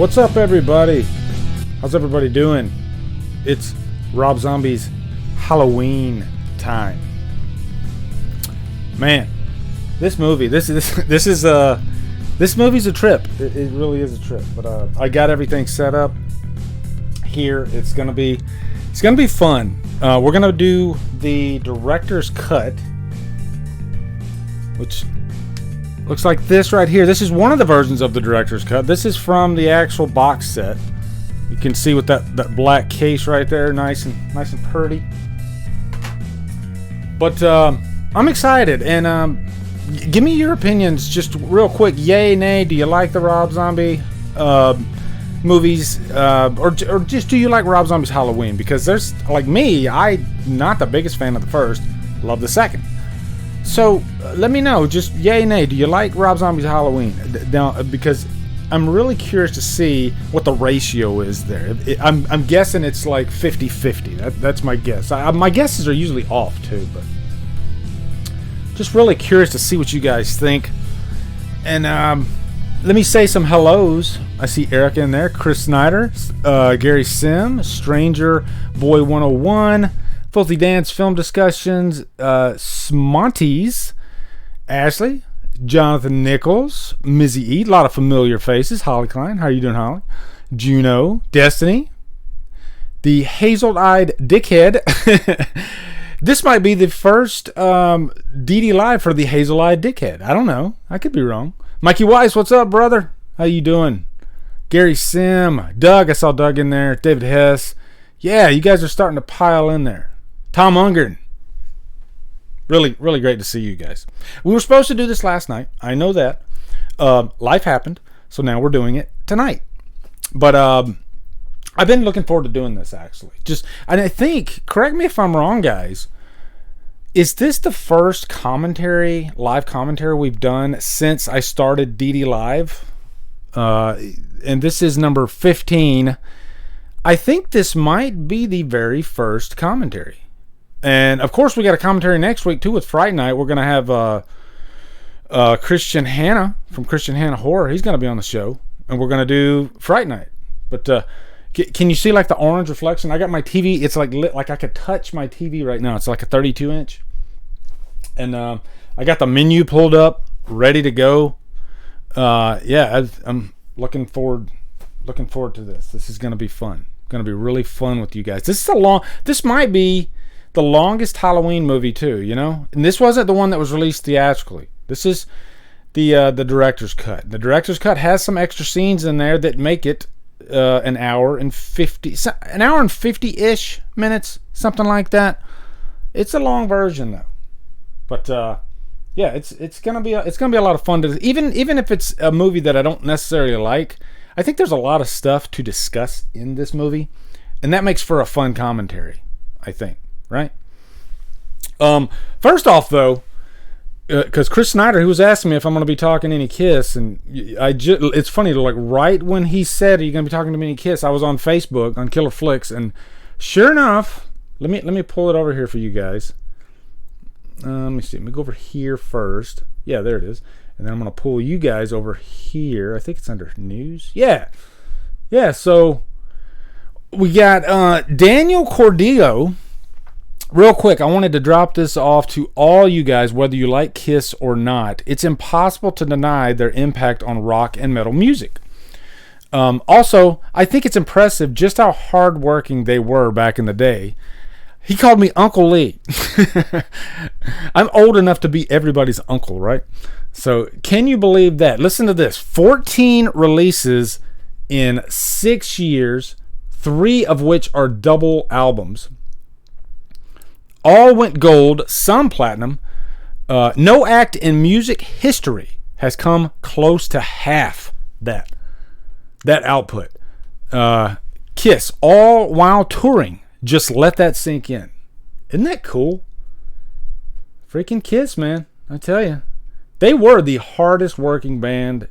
What's up, everybody? How's everybody doing? It's Rob Zombie's Halloween time. Man, this movie, this movie's a trip. It really is a trip. But I got everything set up here. It's gonna be fun. We're gonna do the director's cut, which looks like this right here. This is one of the versions of the director's cut. This is from the actual box set. You can see with that black case right there, nice and pretty. But I'm excited, and give me your opinions just real quick. Yay, nay? Do you like the Rob Zombie movies, or just do you like Rob Zombie's Halloween? Because there's, like me, I'm not the biggest fan of the first. Love the second. So let me know, just yay, nay. Do you like Rob Zombie's Halloween? Now, because I'm really curious to see what the ratio is there. I'm guessing it's like 50-50. That's my guess. My guesses are usually off too, but just really curious to see what you guys think. And let me say some hellos. I see Eric in there, Chris Snyder, Gary Sim, Stranger Boy 101, Filthy Dance Film Discussions, Smonties, Ashley, Jonathan Nichols, Mizzy E, a lot of familiar faces. Holly Klein, how are you doing, Holly? Juno, Destiny, the hazel-eyed dickhead. This might be the first DDLive for the hazel-eyed dickhead. I don't know. I could be wrong. Mikey Weiss, what's up, brother? How you doing? Gary Sim, Doug, I saw Doug in there. David Hess. Yeah, you guys are starting to pile in there. Tom Ungern. Really, really great to see you guys. We were supposed to do this last night. I know that. Life happened, so now we're doing it tonight. But I've been looking forward to doing this, actually. And I think, correct me if I'm wrong, guys, is this the first live commentary we've done since I started DDLive? And this is number 15. I think this might be the very first commentary. And, of course, we got a commentary next week, too, with Fright Night. We're going to have Christian Hanna from Christian Hanna Horror. He's going to be on the show. And we're going to do Fright Night. But can you see, like, the orange reflection? I got my TV. It's like lit, like I could touch my TV right now. It's like a 32-inch. And I got the menu pulled up, ready to go. I'm looking forward to this. This is going to be fun. Going to be really fun with you guys. This might be the longest Halloween movie too, you know? And this wasn't the one that was released theatrically. This is the director's cut. The director's cut has some extra scenes in there that make it an hour and 50-ish minutes, something like that. It's a long version though. But yeah, it's gonna be a lot of fun even if it's a movie that I don't necessarily like. I think there's a lot of stuff to discuss in this movie, and that makes for a fun commentary, I think, right? First off, though, because Chris Snyder, he was asking me if I'm going to be talking any Kiss, and it's funny, like right when he said, "Are you going to be talking to me any Kiss?" I was on Facebook on Killer Flicks, and sure enough, let me pull it over here for you guys. Let me see. Let me go over here first. Yeah, there it is. And then I'm going to pull you guys over here. I think it's under news. Yeah, so we got Daniel Cordillo. Real quick, I wanted to drop this off to all you guys, whether you like Kiss or not. It's impossible to deny their impact on rock and metal music. Also, I think it's impressive just how hardworking they were back in the day. He called me Uncle Lee. I'm old enough to be everybody's uncle, right? So, can you believe that? Listen to this. 14 releases in 6 years, 3 of which are double albums. All went gold, some platinum. No act in music history has come close to half that output. Kiss, all while touring. Just let that sink in. It's that cool? Freaking Kiss, man. I tell you. They were the hardest working band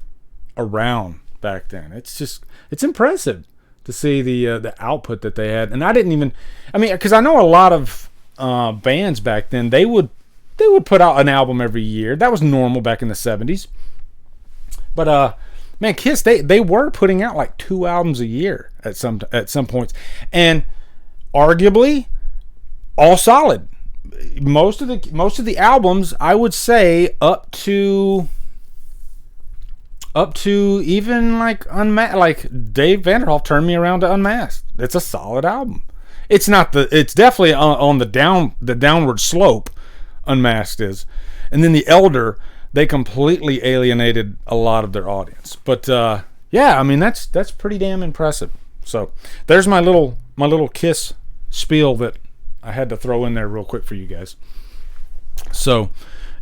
around back then. It's impressive to see the output that they had. And because I know a lot of bands back then, they would put out an album every year. That was normal back in the 70s. But Man, Kiss, they were putting out like 2 albums a year at some points, and arguably all solid. Most of the albums, I would say, up to even like Unmasked, like Dave Vanderhoff Turned Me Around to Unmasked. It's a solid album. It's definitely on the downward slope. Unmasked is, and then The Elder, they completely alienated a lot of their audience. But yeah, I mean that's pretty damn impressive. So there's my little Kiss spiel that I had to throw in there real quick for you guys. So,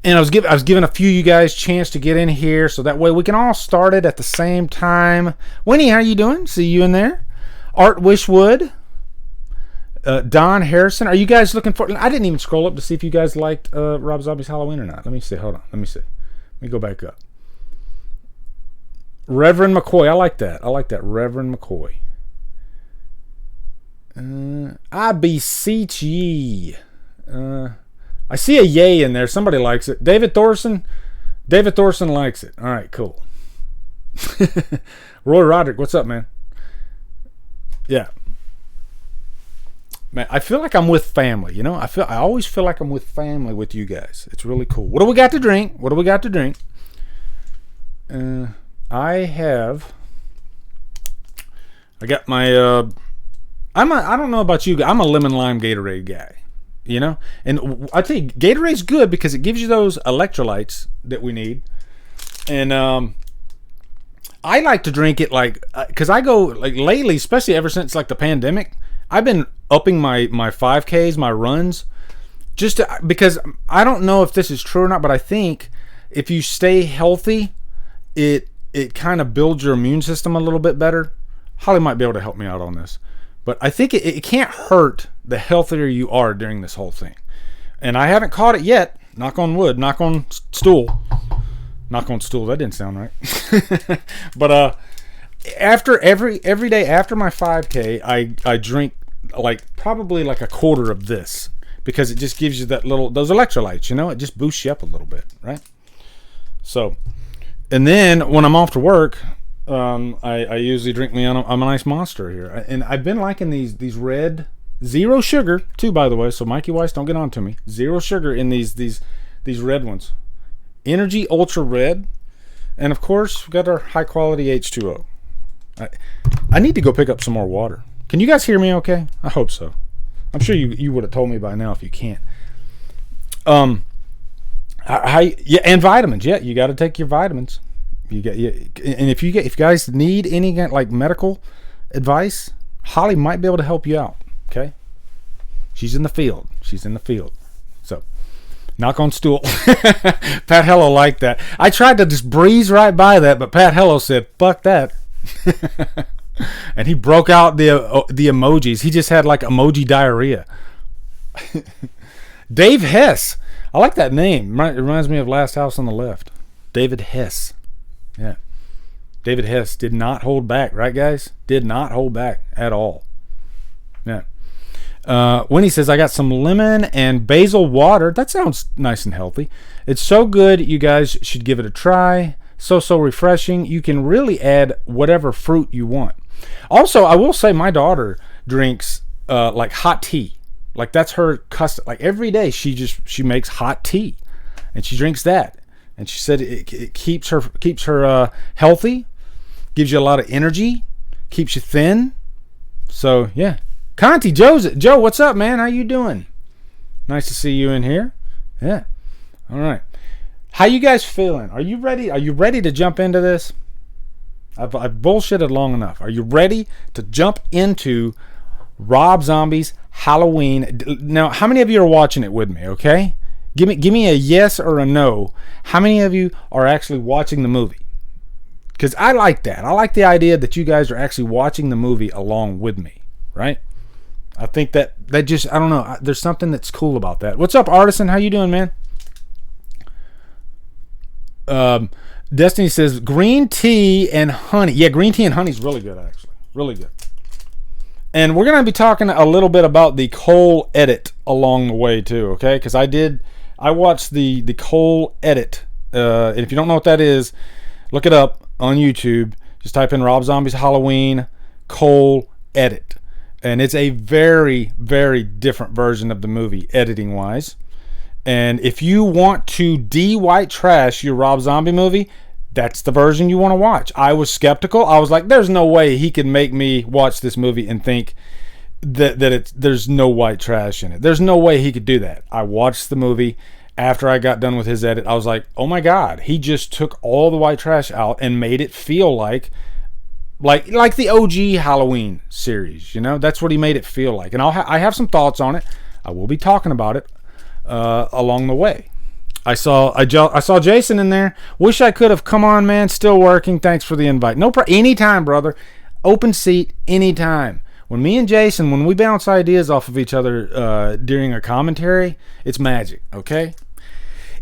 and I was giving a few of you guys chance to get in here, so that way we can all start it at the same time. Winnie, how you doing? See you in there. Art Wishwood, Don Harrison. Are you guys looking for? I didn't even scroll up to see if you guys liked Rob Zombie's Halloween or not. Let me see. Hold on. Let me see. Let me go back up. Reverend McCoy. I like that. Reverend McCoy. I beseech ye. I see a yay in there. Somebody likes it. David Thorson likes it. All right, cool. Roy Roderick, what's up, man? Yeah. Man, I feel like I'm with family, you know? I always feel like I'm with family with you guys. It's really cool. What do we got to drink? I got my I don't know about you guys. I'm a lemon lime Gatorade guy, you know? And I tell you, Gatorade's good because it gives you those electrolytes that we need. And I like to drink it like, because I go, like lately, especially ever since like the pandemic, I've been upping my 5Ks, my runs, because I don't know if this is true or not, but I think if you stay healthy, it kind of builds your immune system a little bit better. Holly might be able to help me out on this. But I think it can't hurt the healthier you are during this whole thing. And I haven't caught it yet. Knock on wood. Knock on stool. Knock on stool. That didn't sound right. But after every day after my 5K, I drink probably like a quarter of this, because it just gives you those electrolytes. You know, it just boosts you up a little bit, right? So, and then when I'm off to work, I usually drink me on a nice Monster here, and I've been liking these red, 0 sugar too, by the way. So Mikey Weiss, don't get on to me. 0 sugar in these red ones. Energy Ultra Red, and of course we got our high quality H2O. I need to go pick up some more water. Can you guys hear me? Okay, I hope so. I'm sure you would have told me by now if you can't. And vitamins. Yeah, you got to take your vitamins. And if you guys need any like medical advice, Holly might be able to help you out. Okay, she's in the field. So, knock on stool. Pat Hello liked that. I tried to just breeze right by that, but Pat Hello said, "Fuck that," and he broke out the emojis. He just had like emoji diarrhea. Dave Hess. I like that name. It reminds me of Last House on the Left. David Hess. Yeah. David Hess did not hold back, right, guys? Did not hold back at all. Yeah. Winnie says, I got some lemon and basil water. That sounds nice and healthy. It's so good. You guys should give it a try. So refreshing. You can really add whatever fruit you want. Also, I will say my daughter drinks like hot tea. Like that's her custom. Like every day she makes hot tea and she drinks that. And she said it keeps her healthy, gives you a lot of energy, keeps you thin. So yeah, Conti, Joe, what's up, man? How you doing? Nice to see you in here. Yeah. All right. How you guys feeling? Are you ready? Are you ready to jump into this? I've bullshitted long enough. Are you ready to jump into Rob Zombie's Halloween? Now, how many of you are watching it with me? Okay. Give me a yes or a no. How many of you are actually watching the movie? Because I like that. I like the idea that you guys are actually watching the movie along with me, right? I think that just, I don't know. There's something that's cool about that. What's up, Artisan? How you doing, man? Destiny says green tea and honey. Yeah, green tea and honey is really good, actually. Really good. And we're going to be talking a little bit about the Cole edit along the way, too, okay? Because I watched the Cole edit. And if you don't know what that is, look it up. on YouTube. Just type in Rob Zombie's Halloween Cole edit. And it's a very, very different version of the movie, editing wise. And if you want to de-white trash your Rob Zombie movie, that's the version you want to watch. I was skeptical. I was like, there's no way he can make me watch this movie and think that there's no white trash in it. There's no way he could do that. I watched the movie. After I got done with his edit, I was like, oh my God, he just took all the white trash out and made it feel like the OG Halloween series. You know, that's what he made it feel like. And I have some thoughts on it. I will be talking about it along the way. I saw Jason in there. Wish I could have. Come on, man. Still working. Thanks for the invite. No problem. Anytime, brother. Open seat anytime. When me and Jason, when we bounce ideas off of each other during a commentary, it's magic, okay?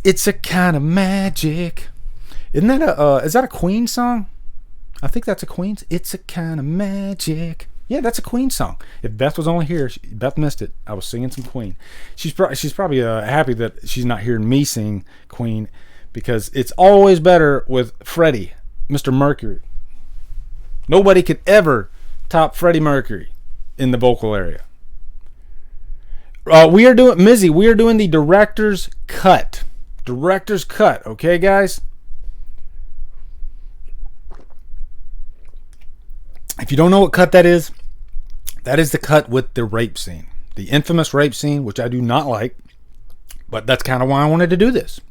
It's a kind of magic. Isn't that is that a Queen song? I think that's a Queen. It's a kind of magic. Yeah, that's a Queen song. If Beth was only here, Beth missed it. I was singing some Queen. She's probably happy that she's not hearing me sing Queen, because it's always better with Freddie, Mr. Mercury. Nobody could ever top Freddie Mercury in the vocal area. We are doing the director's cut. Director's cut, okay, guys? If you don't know what cut that is the cut with the rape scene. The infamous rape scene, which I do not like, but that's kind of why I wanted to do this.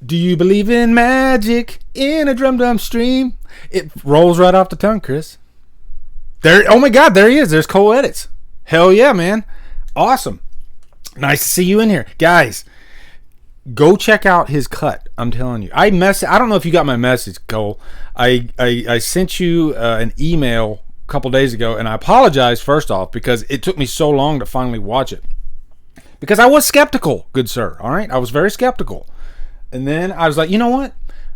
Do you believe in magic in a Drumdum stream? It rolls right off the tongue, Chris. There, oh my God, there he is. There's Cole Edits. Hell yeah, man. Awesome. Nice to see you in here. Guys, go check out his cut. I'm telling you. I don't know if you got my message, Cole. I sent you an email a couple days ago, and I apologize first off because it took me so long to finally watch it. Because I was skeptical, good sir. All right? I was very skeptical. And then I was like, you know what?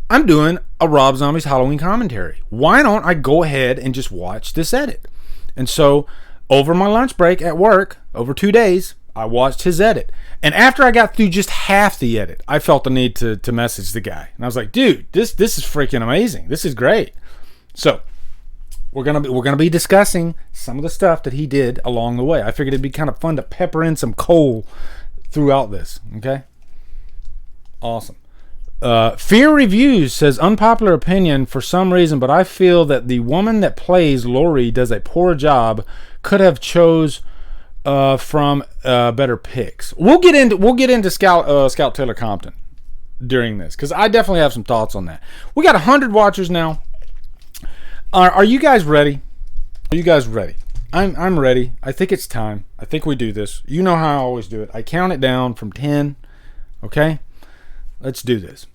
I'm doing a Rob Zombie's Halloween commentary. Why don't I go ahead and just watch this edit? And so over my lunch break at work, over 2 days, I watched his edit. And after I got through just half the edit, I felt the need to message the guy. And I was like, dude, this is freaking amazing. This is great. So we're gonna be discussing some of the stuff that he did along the way. I figured it'd be kind of fun to pepper in some coal throughout this. Okay? Awesome. Fear Reviews says, unpopular opinion for some reason, but I feel that the woman that plays Laurie does a poor job. Could have chose from better picks. We'll get into Scout Taylor Compton during this, because I definitely have some thoughts on that. We got 100 watchers now. Are you guys ready? Are you guys ready? I'm ready. I think it's time. I think we do this. You know how I always do it. I count it down from 10. Okay? Let's do this.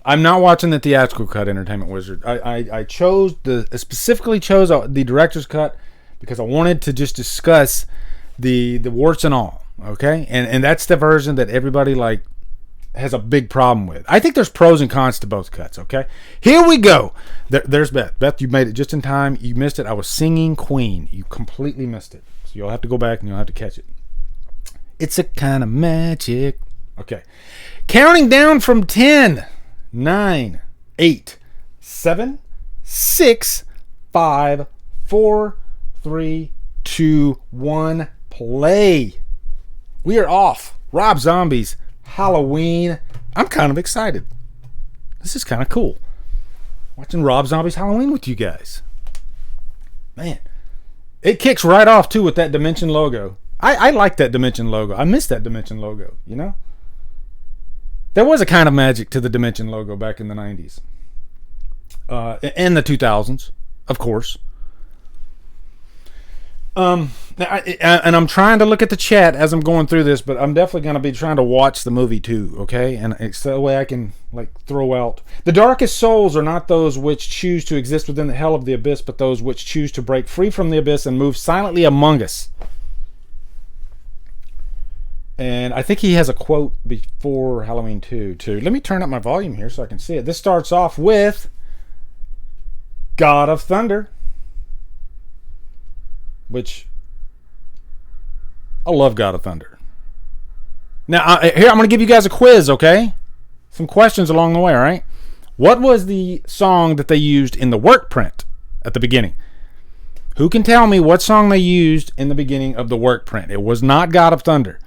I'm not watching the theatrical cut, Entertainment Wizard. I specifically chose the director's cut because I wanted to just discuss the warts and all. Okay? And that's the version that everybody has a big problem with. I think there's pros and cons to both cuts. Okay? Here we go. There's Beth. Beth, you made it just in time. You missed it. I was singing Queen. You completely missed it. So you'll have to go back and you'll have to catch it. It's a kind of magic. Okay. Counting down from 10, 9, 8, 7, 6, 5, 4, 3, 2, 1, play. We are off. Rob Zombie's Halloween. I'm kind of excited. This is kind of cool. Watching Rob Zombie's Halloween with you guys. Man. It kicks right off, too, with that Dimension logo. I like that Dimension logo. I miss that Dimension logo, you know? There was a kind of magic to the Dimension logo back in the 90s. And the 2000s, of course. And I'm trying to look at the chat as I'm going through this, but I'm definitely going to be trying to watch the movie too, okay? And it's the way I can throw out. The darkest souls are not those which choose to exist within the hell of the abyss, but those which choose to break free from the abyss and move silently among us. And I think he has a quote before Halloween 2 too. Let me turn up my volume here so I can see it. This starts off with God of Thunder, which I love God of Thunder. Now, here I'm going to give you guys a quiz, okay? Some questions along the way, all right? What was the song that they used in the Workprint at the beginning? Who can tell me what song they used in the beginning of the Workprint? It was not God of Thunder.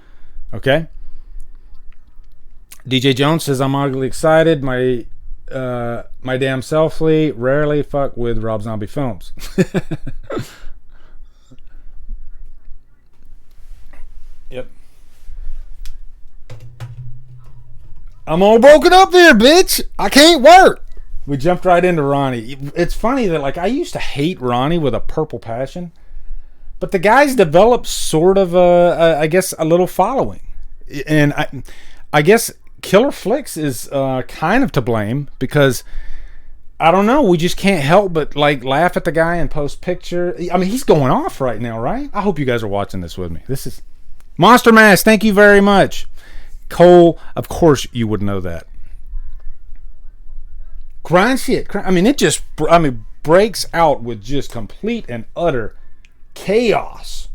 Okay? DJ Jones says, I'm ugly excited. My damn selfly rarely fuck with Rob Zombie films. Yep. I'm all broken up there, bitch. I can't work. We jumped right into Ronnie. It's funny that, like, I used to hate Ronnie with a purple passion, but the guy's developed sort of I guess, a little following. And I guess Killer Flicks is kind of to blame because, I don't know, we just can't help but, like, laugh at the guy and post picture. I mean, he's going off right now, right? I hope you guys are watching this with me. This is Monster Mass. Thank you very much. Cole, of course you would know that. Grind shit. I mean, it just, breaks out with just complete and utter chaos.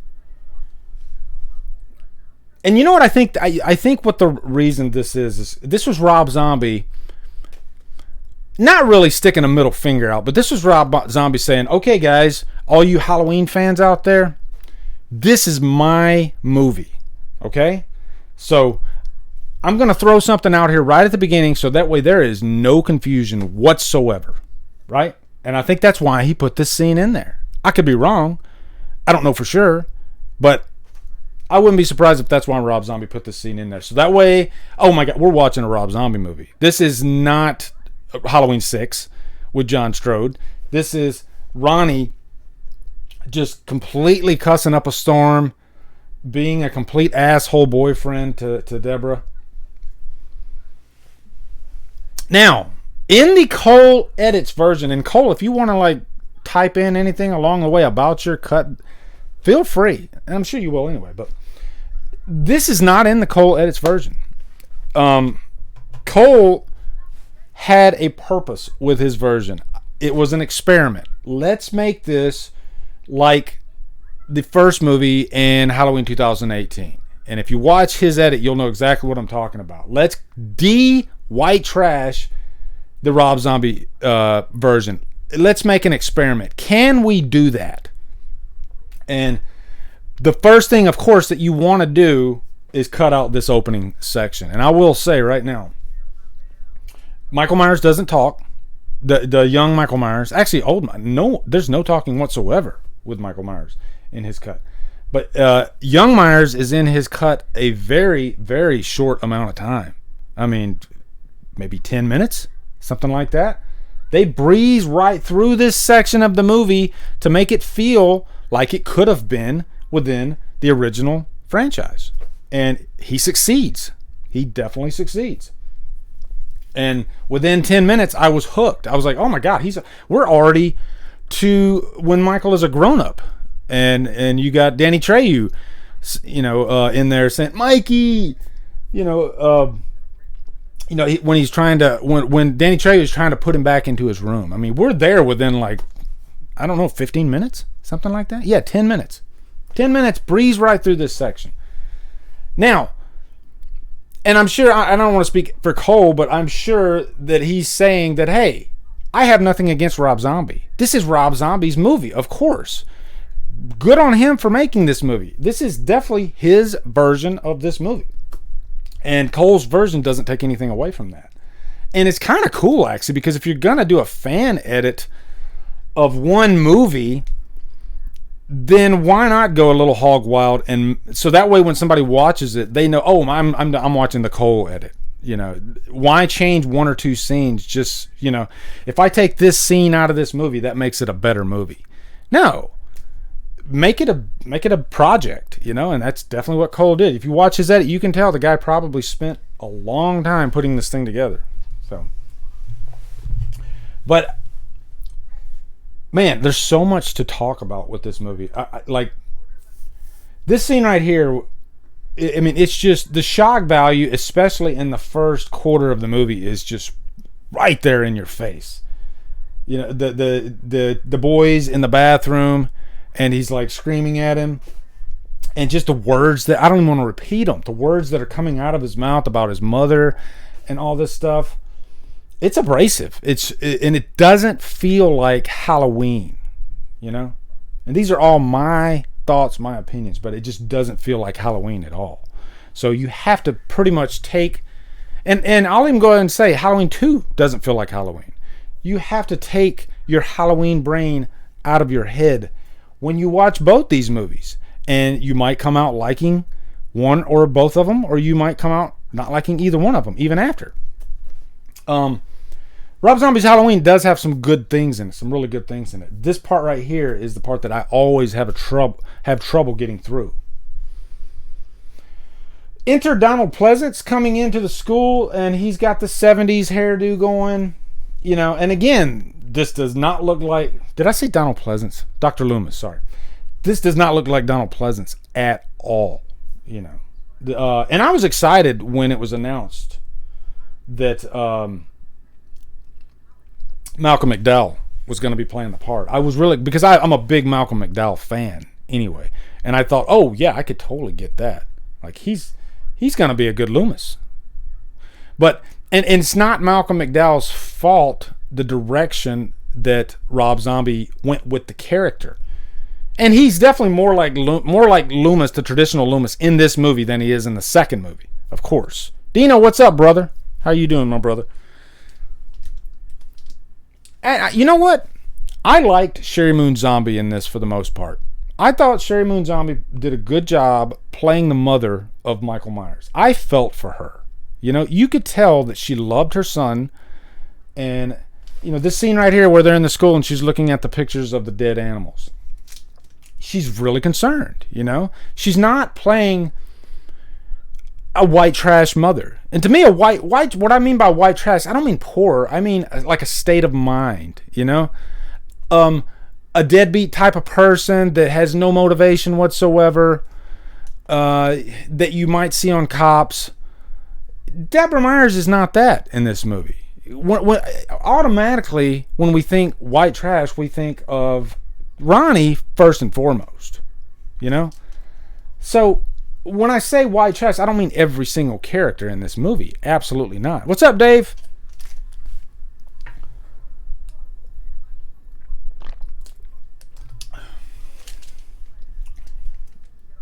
And you know what I think? I think what the reason this is this was Rob Zombie not really sticking a middle finger out, but this was Rob Zombie saying, okay, guys, all you Halloween fans out there, this is my movie. Okay? So I'm going to throw something out here right at the beginning so that way there is no confusion whatsoever. Right? And I think that's why he put this scene in there. I could be wrong. I don't know for sure. But I wouldn't be surprised if that's why Rob Zombie put this scene in there. So that way, oh my God, we're watching a Rob Zombie movie. This is not Halloween 6 with John Strode. This is Ronnie just completely cussing up a storm, being a complete asshole boyfriend to Deborah. Now, in the Cole Edits version, and Cole, if you want to, like, type in anything along the way about your cut, feel free. And I'm sure you will anyway, but this is not in the Cole Edits version. Cole had a purpose with his version. It was an experiment. Let's make this like the first movie in Halloween 2018. And if you watch his edit, you'll know exactly what I'm talking about. Let's white trash the Rob Zombie version. Let's make an experiment. Can we do that? And the first thing, of course, that you want to do is cut out this opening section. And I will say right now, Michael Myers doesn't talk. The young Michael Myers, actually old, no, there's no talking whatsoever with Michael Myers in his cut. But young Myers is in his cut a very, very short amount of time. I mean, maybe 10 minutes, something like that. They breeze right through this section of the movie to make it feel like it could have been within the original franchise. And he succeeds. He definitely succeeds. And within 10 minutes, I was hooked. I was like, oh my God, we're already to when Michael is a grown-up. And you got Danny Trejo, in there saying, Mikey, when he's trying to, when Danny Trejo is trying to put him back into his room. I mean, we're there within, like, I don't know, 15 minutes? Something like that? Yeah, 10 minutes. 10 minutes, breeze right through this section. Now, and I'm sure, I don't want to speak for Cole, but I'm sure that he's saying that, hey, I have nothing against Rob Zombie. This is Rob Zombie's movie, of course. Good on him for making this movie. This is definitely his version of this movie. And Cole's version doesn't take anything away from that. And it's kind of cool, actually, because if you're going to do a fan edit of one movie, then why not go a little hog wild? And so that way when somebody watches it, they know, oh, I'm watching the Cole edit. Why change one or two scenes? Just, if I take this scene out of this movie, that makes it a better movie. No. Make it a project, and that's definitely what Cole did. If you watch his edit, you can tell the guy probably spent a long time putting this thing together. So, but man, there's so much to talk about with this movie. Like this scene right here. I mean, it's just the shock value, especially in the first quarter of the movie, is just right there in your face. The boys in the bathroom. And he's like screaming at him. And just the words that, I don't even want to repeat them. The words that are coming out of his mouth about his mother and all this stuff. it's abrasive. And it doesn't feel like Halloween, you know? And these are all my thoughts, my opinions, but it just doesn't feel like Halloween at all. So you have to pretty much take, and I'll even go ahead and say Halloween 2 doesn't feel like Halloween. You have to take your Halloween brain out of your head when you watch both these movies. And you might come out liking one or both of them, or you might come out not liking either one of them, even after. Rob Zombie's Halloween does have some good things in it, some really good things in it. This part right here is the part that I always have trouble getting through. Enter Donald Pleasance coming into the school, and he's got the 70s hairdo going, you know. And again, this does not look like... Did I say Donald Pleasance? Dr. Loomis, sorry. This does not look like Donald Pleasance at all, you know. And I was excited when it was announced that Malcolm McDowell was going to be playing the part. I was really... Because I'm a big Malcolm McDowell fan anyway. And I thought, oh, yeah, I could totally get that. Like, he's going to be a good Loomis. But, and it's not Malcolm McDowell's fault, the direction that Rob Zombie went with the character. And he's definitely more like Loomis, the traditional Loomis, in this movie than he is in the second movie, of course. Dino, what's up, brother? How you doing, my brother? And you know what? I liked Sherry Moon Zombie in this for the most part. I thought Sherry Moon Zombie did a good job playing the mother of Michael Myers. I felt for her. You know, you could tell that she loved her son. And, you know, this scene right here where they're in the school and she's looking at the pictures of the dead animals. She's really concerned, you know. She's not playing a white trash mother. And to me, a white, what I mean by white trash, I don't mean poor. I mean like a state of mind, you know. A deadbeat type of person that has no motivation whatsoever, that you might see on Cops. Deborah Myers is not that in this movie. Automatically, when we think white trash, we think of Ronnie first and foremost, you know? So, when I say white trash, I don't mean every single character in this movie. Absolutely not. What's up, Dave?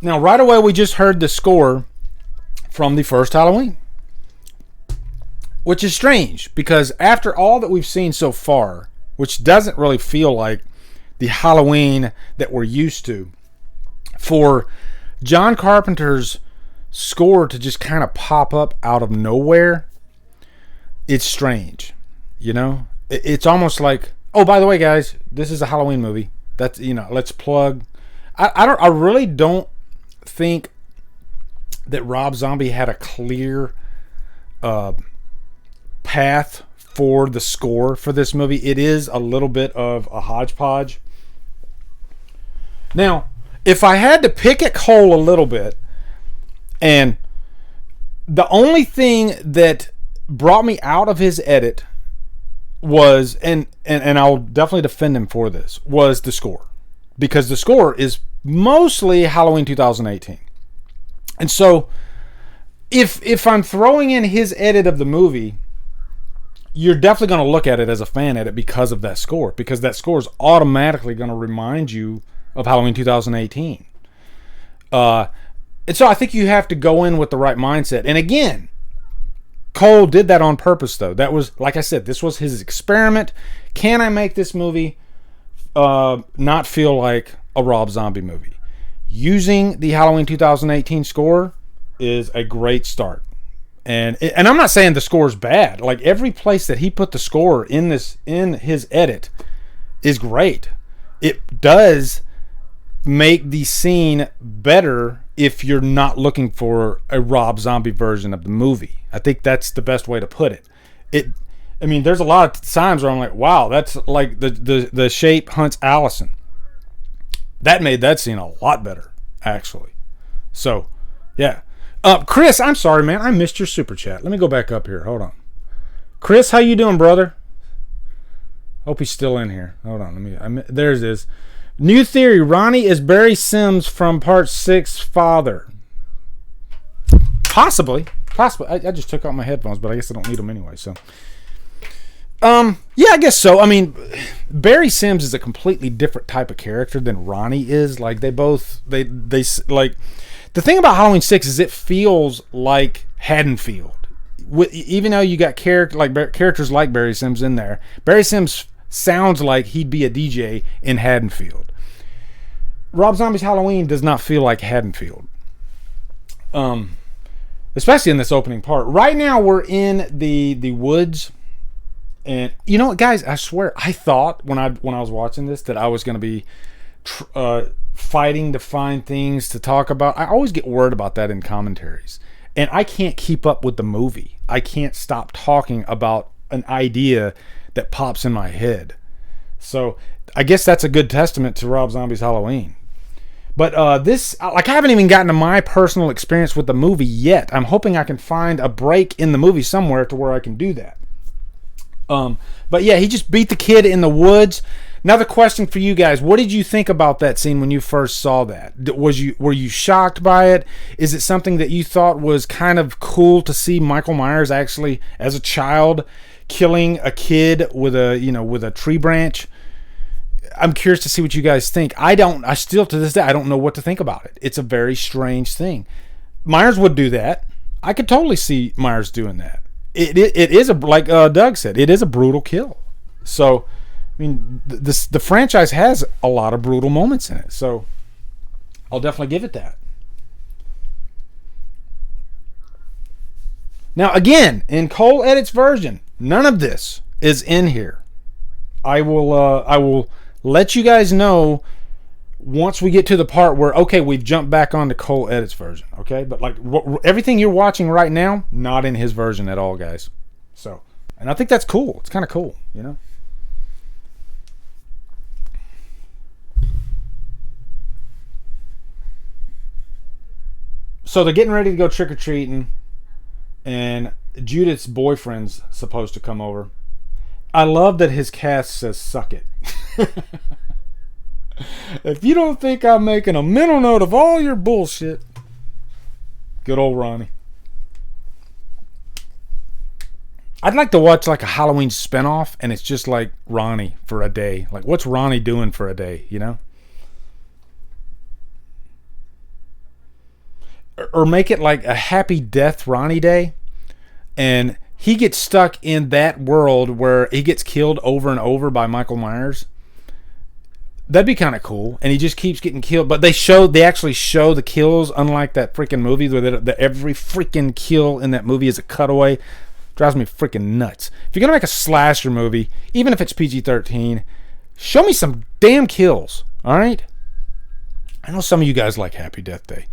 Now, right away, we just heard the score from the first Halloween, which is strange because after all that we've seen so far, which doesn't really feel like the Halloween that we're used to, for John Carpenter's score to just kind of pop up out of nowhere, it's strange, you know? It's almost like, oh, by the way, guys, this is a Halloween movie. That's, you know, let's plug. I really don't think that Rob Zombie had a clear path for the score for this movie. It is a little bit of a hodgepodge. Now, if I had to pick at Cole a little bit, and the only thing that brought me out of his edit was, and I'll definitely defend him for this, was the score. Because the score is mostly Halloween 2018. And so, if I'm throwing in his edit of the movie, you're definitely going to look at it as a fan edit because of that score. Because that score is automatically going to remind you of Halloween 2018. And so I think you have to go in with the right mindset. And again, Cole did that on purpose, though. That was, like I said, this was his experiment. Can I make this movie not feel like a Rob Zombie movie? Using the Halloween 2018 score is a great start. And I'm not saying the score is bad. Like, every place that he put the score in his edit is great. It does make the scene better if you're not looking for a Rob Zombie version of the movie. I think that's the best way to put it. I mean, there's a lot of times where I'm like, wow, that's like the Shape hunts Allison. That made that scene a lot better, actually. So, yeah. Chris, I'm sorry, man. I missed your super chat. Let me go back up here. Hold on. Chris, how you doing, brother? Hope he's still in here. Hold on. There it is. New theory. Ronnie is Barry Sims from Part 6 father. Possibly. I just took out my headphones, but I guess I don't need them anyway. So, Yeah, I guess so. I mean, Barry Sims is a completely different type of character than Ronnie is. Like they like the thing about Halloween 6 is it feels like Haddonfield. Even though you got characters like Barry Sims in there, Barry Sims sounds like he'd be a DJ in Haddonfield. Rob Zombie's Halloween does not feel like Haddonfield. Especially in this opening part. Right now we're in the woods. And you know what, guys? I swear, I thought when I was watching this that I was going to be fighting to find things to talk about. I always get worried about that in commentaries, and I can't keep up with the movie. I can't stop talking about an idea that pops in my head. So I guess that's a good testament to Rob Zombie's Halloween. But this, like, I haven't even gotten to my personal experience with the movie yet. I'm hoping I can find a break in the movie somewhere to where I can do that. But yeah, he just beat the kid in the woods. Another question for you guys: what did you think about that scene when you first saw that? Were you shocked by it? Is it something that you thought was kind of cool to see Michael Myers actually, as a child, killing a kid with a tree branch? I'm curious to see what you guys think. I still to this day I don't know what to think about it. It's a very strange thing. Myers would do that. I could totally see Myers doing that. It is like Doug said, it is a brutal kill. So, I mean, the franchise has a lot of brutal moments in it. So, I'll definitely give it that. Now, again, in Cole Edit's version, none of this is in here. I will let you guys know once we get to the part where, okay, we've jumped back onto Cole Edit's version, okay? But like everything you're watching right now, not in his version at all, guys. So, and I think that's cool. It's kind of cool, you know? So they're getting ready to go trick-or-treating, and Judith's boyfriend's supposed to come over. I love that his cast says, "Suck it." If you don't think I'm making a mental note of all your bullshit. Good old Ronnie. I'd like to watch like a Halloween spinoff, and it's just like Ronnie for a day. Like, what's Ronnie doing for a day, you know? Or make it like a Happy Death Ronnie Day, and he gets stuck in that world where he gets killed over and over by Michael Myers. That'd be kind of cool. And he just keeps getting killed. But they actually show the kills, unlike that freaking movie where every freaking kill in that movie is a cutaway. Drives me freaking nuts. If you're going to make a slasher movie, even if it's PG-13, show me some damn kills. All right? I know some of you guys like Happy Death Day.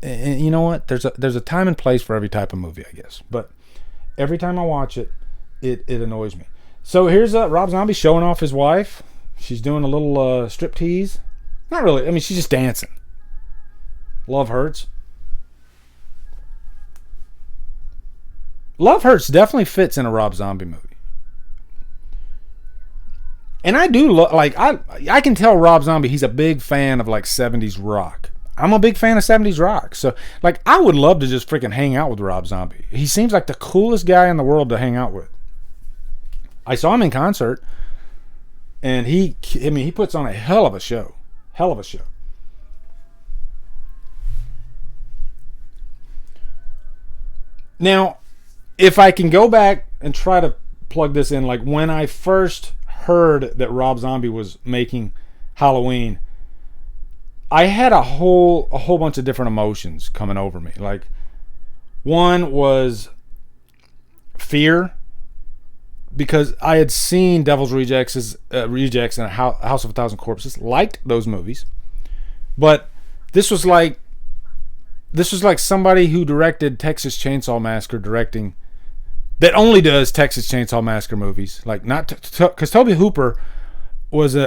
And you know what? There's a time and place for every type of movie, I guess. But every time I watch it, it annoys me. So here's Rob Zombie showing off his wife. She's doing a little striptease. Not really. I mean, she's just dancing. Love Hurts. Love Hurts definitely fits in a Rob Zombie movie. And I do I can tell Rob Zombie he's a big fan of like 70s rock. I'm a big fan of 70s rock. So like I would love to just freaking hang out with Rob Zombie. He seems like the coolest guy in the world to hang out with. I saw him in concert. And he puts on a hell of a show. Hell of a show. Now, if I can go back and try to plug this in, like when I first heard that Rob Zombie was making Halloween, I had a whole bunch of different emotions coming over me. Like, one was fear, because I had seen Devil's Rejects and House of a Thousand Corpses, liked those movies, but this was like somebody who directed Texas Chainsaw Massacre that only does Texas Chainsaw Massacre movies, like not because Tobe Hooper was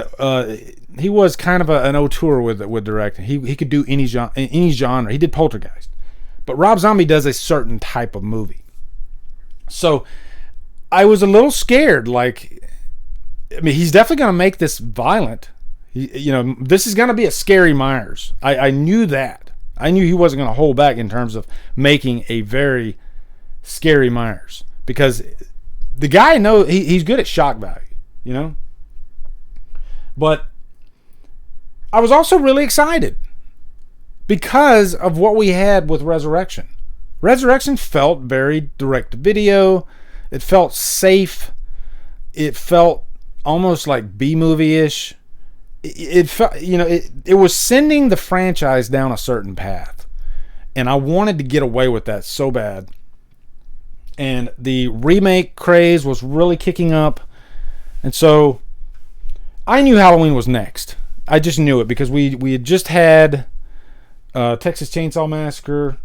he was kind of an auteur with directing. He could do any genre. He did Poltergeist, but Rob Zombie does a certain type of movie, so I was a little scared. Like, I mean, he's definitely going to make this violent. This is going to be a scary Myers. I knew that. I knew he wasn't going to hold back in terms of making a very scary Myers, because the guy he's good at shock value, you know. But I was also really excited because of what we had with Resurrection. Resurrection felt very direct to video. It felt safe. It felt almost like B-movie-ish. It felt, you know, it was sending the franchise down a certain path. And I wanted to get away with that so bad. And the remake craze was really kicking up. And so I knew Halloween was next. I just knew it because we had just had Texas Chainsaw Massacre.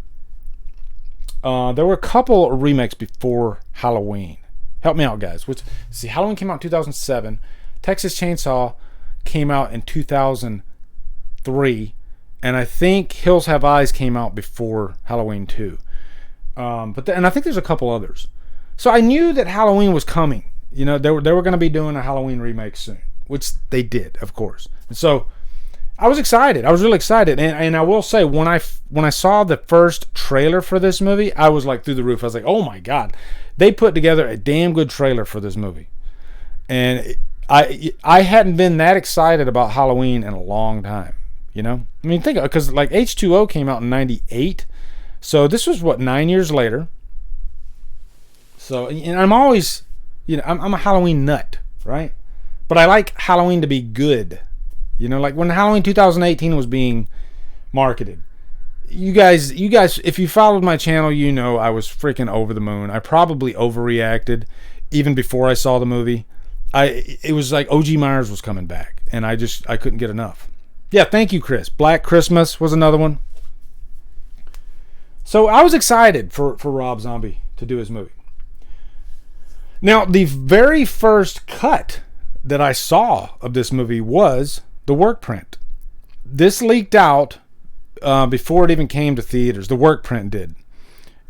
There were a couple of remakes before Halloween. Help me out, guys. See, Halloween came out in 2007. Texas Chainsaw came out in 2003. And I think Hills Have Eyes came out before Halloween 2. And I think there's a couple others. So I knew that Halloween was coming. You know, they were going to be doing a Halloween remake soon, which they did, of course. And so I was excited. I was really excited. And I will say, when I saw the first trailer for this movie, I was like through the roof. I was like, oh my God. They put together a damn good trailer for this movie. And I hadn't been that excited about Halloween in a long time. You know? I mean, think of it, because like H2O came out in 98. So this was, 9 years later. So, and I'm always, you know, I'm a Halloween nut, right? But I like Halloween to be good. You know, like when Halloween 2018 was being marketed. You guys, if you followed my channel, you know I was freaking over the moon. I probably overreacted even before I saw the movie. It was like O.G. Myers was coming back, and I couldn't get enough. Yeah, thank you, Chris. Black Christmas was another one. So I was excited for Rob Zombie to do his movie. Now, the very first cut that I saw of this movie was the Workprint. This leaked out before it even came to theaters. The Workprint did.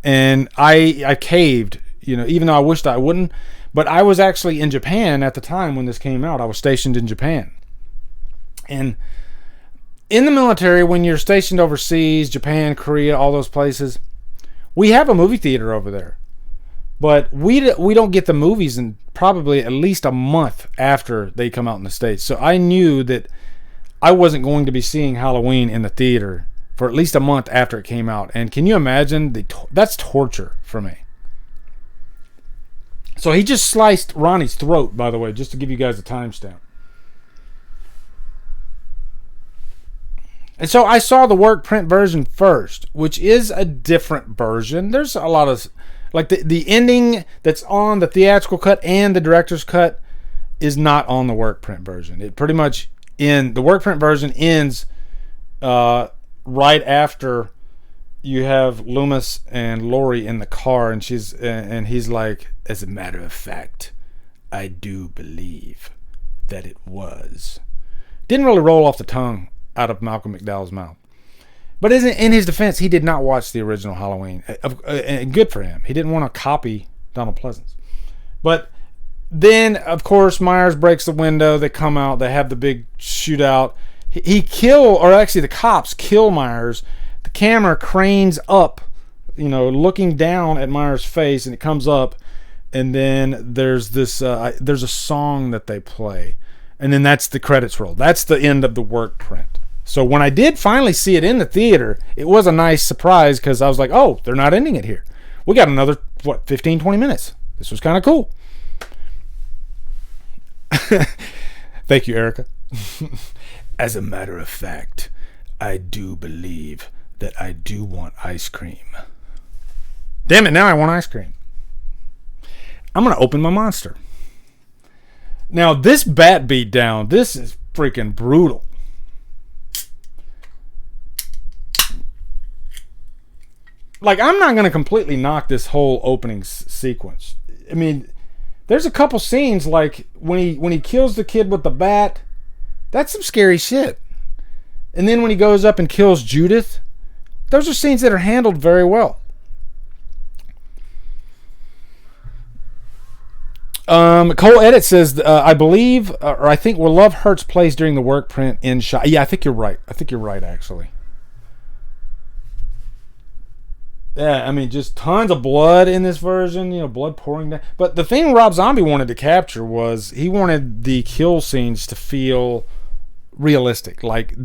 And I caved, you know, even though I wished I wouldn't. But I was actually in Japan at the time when this came out. I was stationed in Japan. And in the military, when you're stationed overseas, Japan, Korea, all those places, we have a movie theater over there. But we don't get the movies in probably at least a month after they come out in the States. So I knew that I wasn't going to be seeing Halloween in the theater for at least a month after it came out. And can you imagine? That's torture for me. So he just sliced Ronnie's throat, by the way, just to give you guys a timestamp. And so I saw the Workprint version first, which is a different version. There's a lot of, like, the ending that's on the theatrical cut and the director's cut is not on the Workprint version. It pretty much the Workprint version ends right after you have Loomis and Lori in the car, and he's like, as a matter of fact, I do believe that it was. Didn't really roll off the tongue out of Malcolm McDowell's mouth. But in his defense, he did not watch the original Halloween. And good for him. He didn't want to copy Donald Pleasance. But then, of course, Myers breaks the window. They come out. They have the big shootout. The cops kill Myers. The camera cranes up, you know, looking down at Myers' face, and it comes up. And then there's there's a song that they play. And then that's the credits roll. That's the end of the Workprint. So when I did finally see it in the theater, it was a nice surprise because I was like, oh, they're not ending it here. We got another, 15, 20 minutes. This was kind of cool. Thank you, Erica. As a matter of fact, I do believe that I do want ice cream. Damn it, now I want ice cream. I'm going to open my Monster. Now, this bat beat down, this is freaking brutal. Like, I'm not going to completely knock this whole opening sequence. I mean, there's a couple scenes, like, when he kills the kid with the bat, that's some scary shit. And then when he goes up and kills Judith, those are scenes that are handled very well. Cole Edit says, I believe, or I think, Where Love Hurts plays during the Workprint in shot. Yeah, I think you're right. I think you're right, actually. Yeah, I mean, just tons of blood in this version, blood pouring down. But the thing Rob Zombie wanted to capture was he wanted the kill scenes to feel realistic, like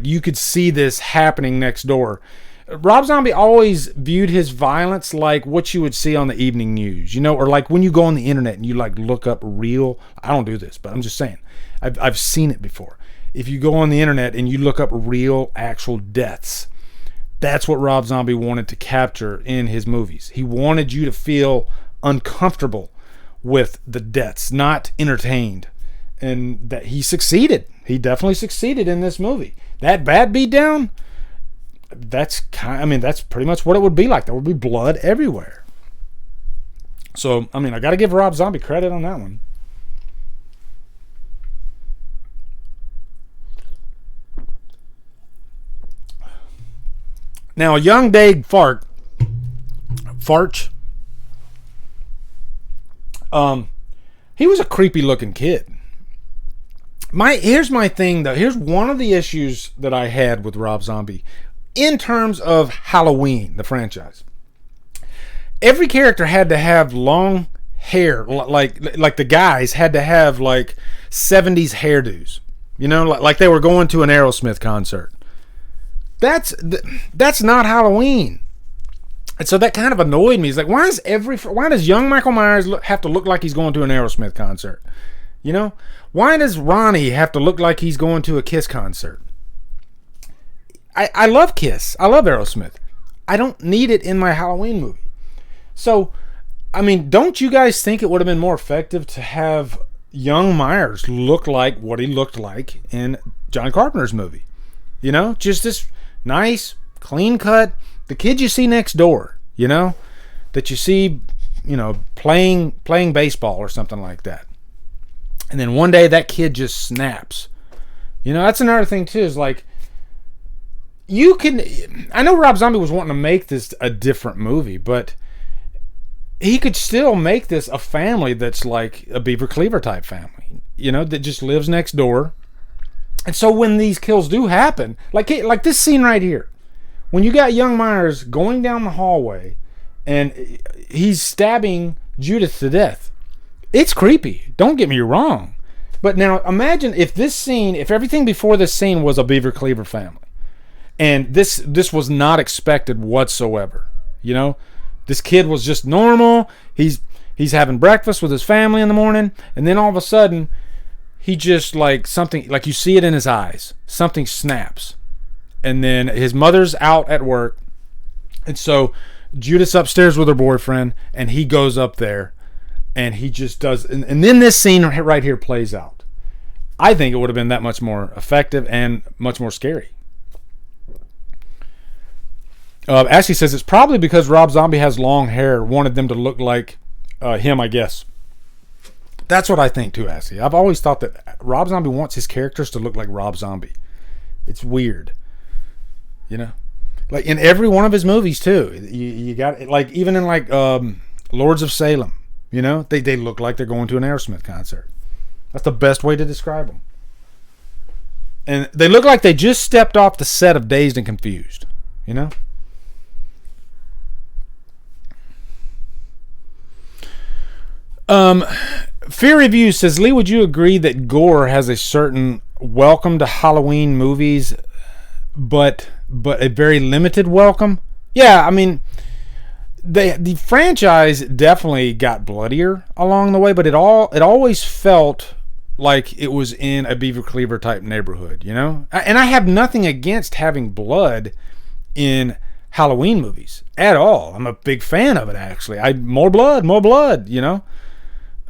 you could see this happening next door. Rob Zombie always viewed his violence like what you would see on the evening news, or like when you go on the internet and you like look up real. I don't do this, but I'm just saying, I've seen it before. If you go on the internet and you look up real, actual deaths, that's what Rob Zombie wanted to capture in his movies. He wanted you to feel uncomfortable with the deaths, not entertained. And that he succeeded. He definitely succeeded in this movie. That bad beatdown, that's pretty much what it would be like. There would be blood everywhere. So, I got to give Rob Zombie credit on that one. Now, young Dave Farch, he was a creepy looking kid. Here's my thing though. Here's one of the issues that I had with Rob Zombie in terms of Halloween, the franchise. Every character had to have long hair, like the guys had to have like 70s hairdos, like they were going to an Aerosmith concert. That's not Halloween. And so that kind of annoyed me. It's like, why does young Michael Myers have to look like he's going to an Aerosmith concert? Why does Ronnie have to look like he's going to a Kiss concert? I love Kiss. I love Aerosmith. I don't need it in my Halloween movie. So, don't you guys think it would have been more effective to have young Myers look like what he looked like in John Carpenter's movie? Just this nice, clean cut, the kid you see next door, that you see, playing baseball or something like that. And then one day that kid just snaps. That's another thing too, is like, I know Rob Zombie was wanting to make this a different movie, but he could still make this a family that's like a Beaver Cleaver type family, that just lives next door. And so when these kills do happen, like this scene right here, when you got young Myers going down the hallway and he's stabbing Judith to death, it's creepy. Don't get me wrong. But now imagine if everything before this scene was a Beaver Cleaver family, and this was not expected whatsoever. This kid was just normal. He's having breakfast with his family in the morning, and then all of a sudden, he just something, like you see it in his eyes, something snaps. And then his mother's out at work. And so Judith's upstairs with her boyfriend, and he goes up there and he just does. And then this scene right here plays out. I think it would have been that much more effective and much more scary. Ashley says it's probably because Rob Zombie has long hair, wanted them to look like him, I guess. That's what I think too, Ashley. I've always thought that Rob Zombie wants his characters to look like Rob Zombie. It's weird. Like in every one of his movies too. You got, like, even in like Lords of Salem, they look like they're going to an Aerosmith concert. That's the best way to describe them. And they look like they just stepped off the set of Dazed and Confused. Fear Review says, Lee, would you agree that gore has a certain welcome to Halloween movies, but a very limited welcome? Yeah, the franchise definitely got bloodier along the way, but it always felt like it was in a Beaver Cleaver type neighborhood, And I have nothing against having blood in Halloween movies at all. I'm a big fan of it, actually. More blood,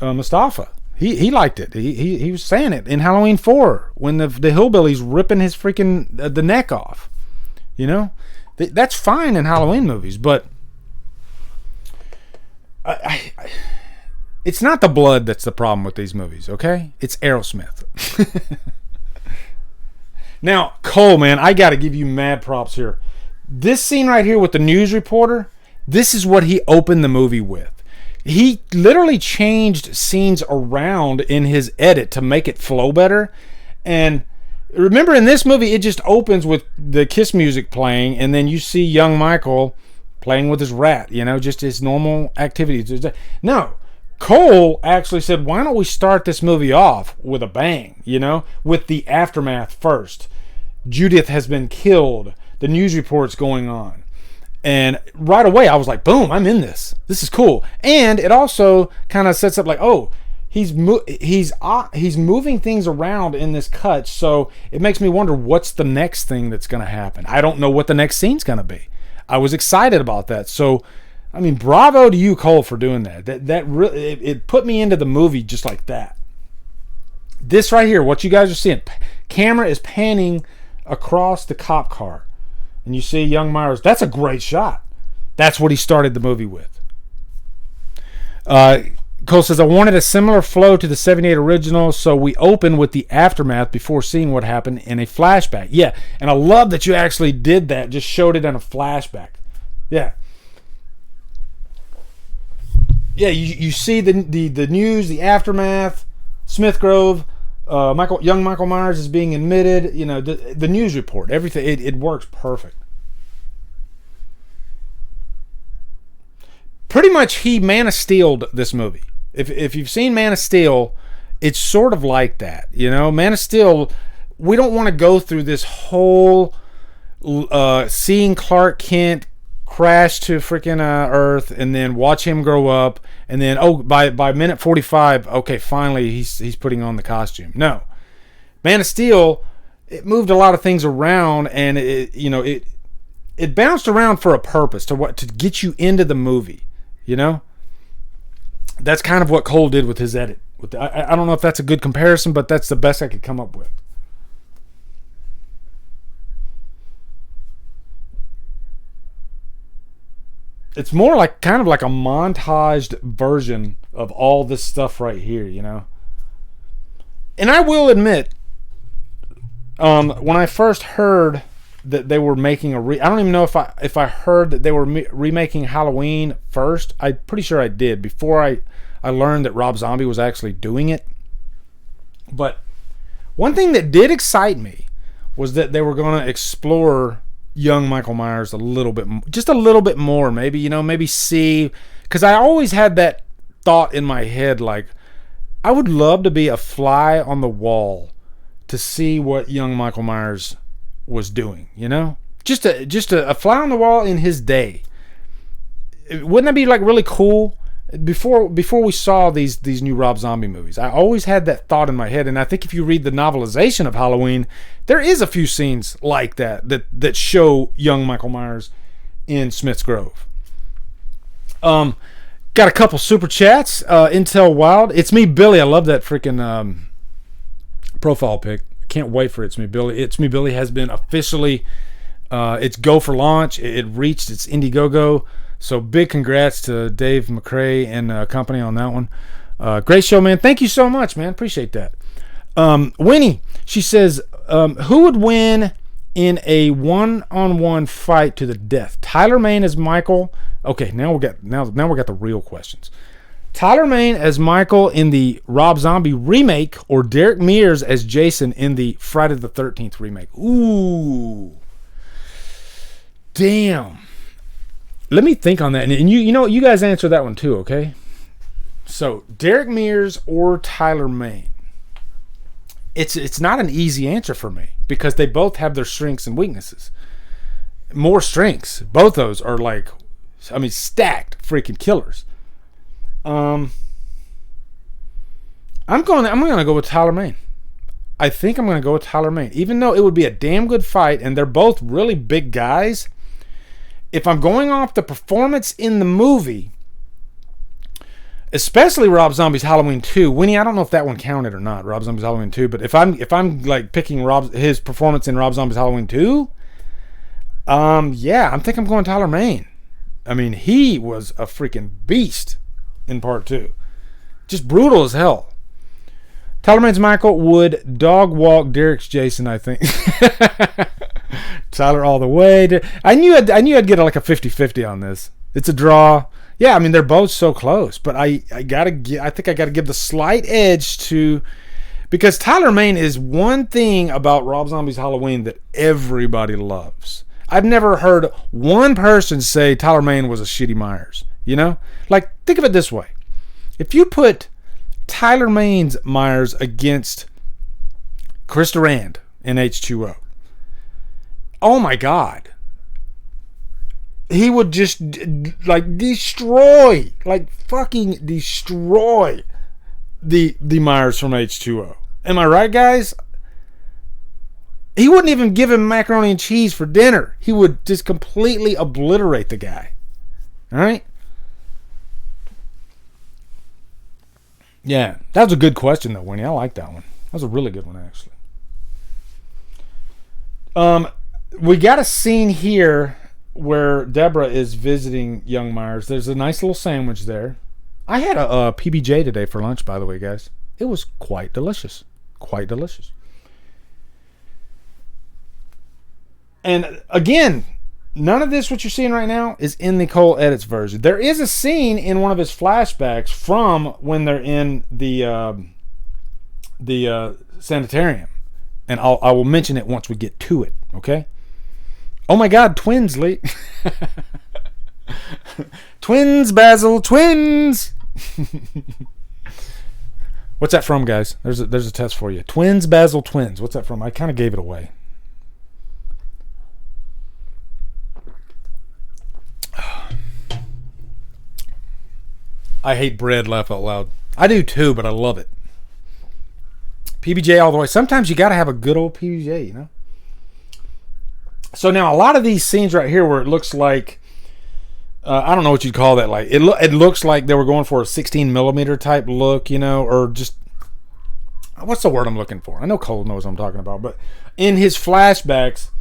Mustafa, he liked it. He was saying it in Halloween 4 when the hillbillies ripping his freaking the neck off. That's fine in Halloween movies, but it's not the blood that's the problem with these movies, okay? It's Aerosmith. Now, Cole, man, I got to give you mad props here. This scene right here with the news reporter, this is what he opened the movie with. He literally changed scenes around in his edit to make it flow better. And remember, in this movie, it just opens with the Kiss music playing, and then you see young Michael playing with his rat, just his normal activities. No, Cole actually said, why don't we start this movie off with a bang, with the aftermath first. Judith has been killed. The news report's going on. And right away, I was like, boom, I'm in this. This is cool. And it also kind of sets up like, oh, he's moving things around in this cut. So it makes me wonder what's the next thing that's going to happen. I don't know what the next scene's going to be. I was excited about that. So, I mean, bravo to you, Cole, for doing that. That really, it put me into the movie just like that. This right here, what you guys are seeing, camera is panning across the cop car. And you see young Myers. That's a great shot. That's what he started the movie with. Cole says, I wanted a similar flow to the 78 original, so we open with the aftermath before seeing what happened in a flashback. Yeah, and I love that you actually did that, just showed it in a flashback. Yeah. Yeah, you see the news, the aftermath, Smith Grove, young Michael Myers is being admitted, the news report, everything, it works perfect. Pretty much he Man of Steel'd this movie. If you've seen Man of Steel, it's sort of like that, Man of Steel, we don't want to go through this whole seeing Clark Kent crash to freaking Earth and then watch him grow up and then by minute 45, okay, finally he's putting on the costume. No, Man of Steel, it moved a lot of things around and it bounced around for a purpose to get you into the movie. That's kind of what Cole did with his edit. I don't know if that's a good comparison, but that's the best I could come up with. It's more like kind of like a montaged version of all this stuff right here, And I will admit, when I first heard that they were making I don't even know if I heard that they were remaking Halloween first. I'm pretty sure I did before I learned that Rob Zombie was actually doing it. But one thing that did excite me was that they were going to explore young Michael Myers a little bit, just a little bit more, maybe, maybe see, because I always had that thought in my head, like, I would love to be a fly on the wall to see what young Michael Myers was doing, just a fly on the wall in his day. Wouldn't that be like really cool? Before we saw these new Rob Zombie movies, I always had that thought in my head, and I think if you read the novelization of Halloween, there is a few scenes like that show young Michael Myers in Smith's Grove. Got a couple super chats. Intel Wild, it's me, Billy. I love that freaking profile pic. Can't wait for It's Me Billy. It's Me Billy has been officially it's go for launch. It reached its Indiegogo. So big congrats to Dave McCray and company on that one. Great show, man. Thank you so much, man. Appreciate that. Winnie, she says, who would win in a one-on-one fight to the death? Tyler Mane as Michael. Okay, now we got the real questions. Tyler Mane as Michael in the Rob Zombie remake, or Derek Mears as Jason in the Friday the 13th remake? Ooh. Damn. Let me think on that. And you guys answer that one too, okay? So, Derek Mears or Tyler Mane? It's not an easy answer for me because they both have their strengths and weaknesses. More strengths. Both those are stacked freaking killers. I'm gonna go with Tyler Mane. I think I'm gonna go with Tyler Mane, even though it would be a damn good fight, and they're both really big guys. If I'm going off the performance in the movie, especially Rob Zombie's Halloween 2, Winnie, I don't know if that one counted or not, Rob Zombie's Halloween 2, but if I'm like picking his performance in Rob Zombie's Halloween 2, I think I'm going Tyler Mane. I mean, he was a freaking beast in part 2. Just brutal as hell. Tyler Mane's Michael would dog walk Derek's Jason, I think. Tyler all the way. I knew I'd get like a 50-50 on this. It's a draw. Yeah, I mean, they're both so close, but I think I gotta give the slight edge to, because Tyler Mane is one thing about Rob Zombie's Halloween that everybody loves. I've never heard one person say Tyler Mane was a shitty Myers. You know? Like, think of it this way. If you put Tyler Mane's Myers against Chris Durand in H2O, oh my God. He would just, like, destroy, like, fucking destroy the Myers from H2O. Am I right, guys? He wouldn't even give him macaroni and cheese for dinner. He would just completely obliterate the guy. All right? Yeah, that was a good question, though, Winnie. I like that one. That was a really good one, actually. We got a scene here where Deborah is visiting young Myers. There's a nice little sandwich there. I had a PBJ today for lunch, by the way, guys. It was quite delicious. Quite delicious. And again, none of this, what you're seeing right now, is in the Cole Edits version. There is a scene in one of his flashbacks from when they're in the sanitarium. And I will mention it once we get to it, okay? Oh my God, twins, Lee. Twins, Basil, twins. What's that from, guys? There's a test for you. Twins, Basil, twins. What's that from? I kind of gave it away. I hate bread, laugh out loud. I do too, but I love it. PBJ all the way. Sometimes you got to have a good old PBJ, you know? So now a lot of these scenes right here where it looks like, I don't know what you'd call that. Like it looks like they were going for a 16 millimeter type look, you know, or just, what's the word I'm looking for? I know Cole knows what I'm talking about, but in his flashbacks,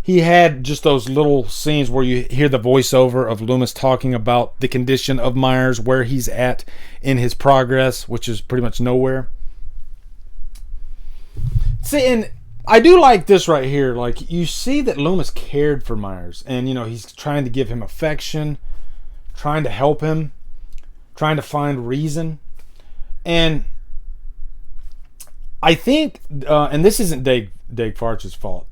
he had just those little scenes where you hear the voiceover of Loomis talking about the condition of Myers, where he's at in his progress, which is pretty much nowhere. See, and I do like this right here. Like, you see that Loomis cared for Myers, and, you know, he's trying to give him affection, trying to help him, trying to find reason. And I think, and this isn't Dave Farch's fault,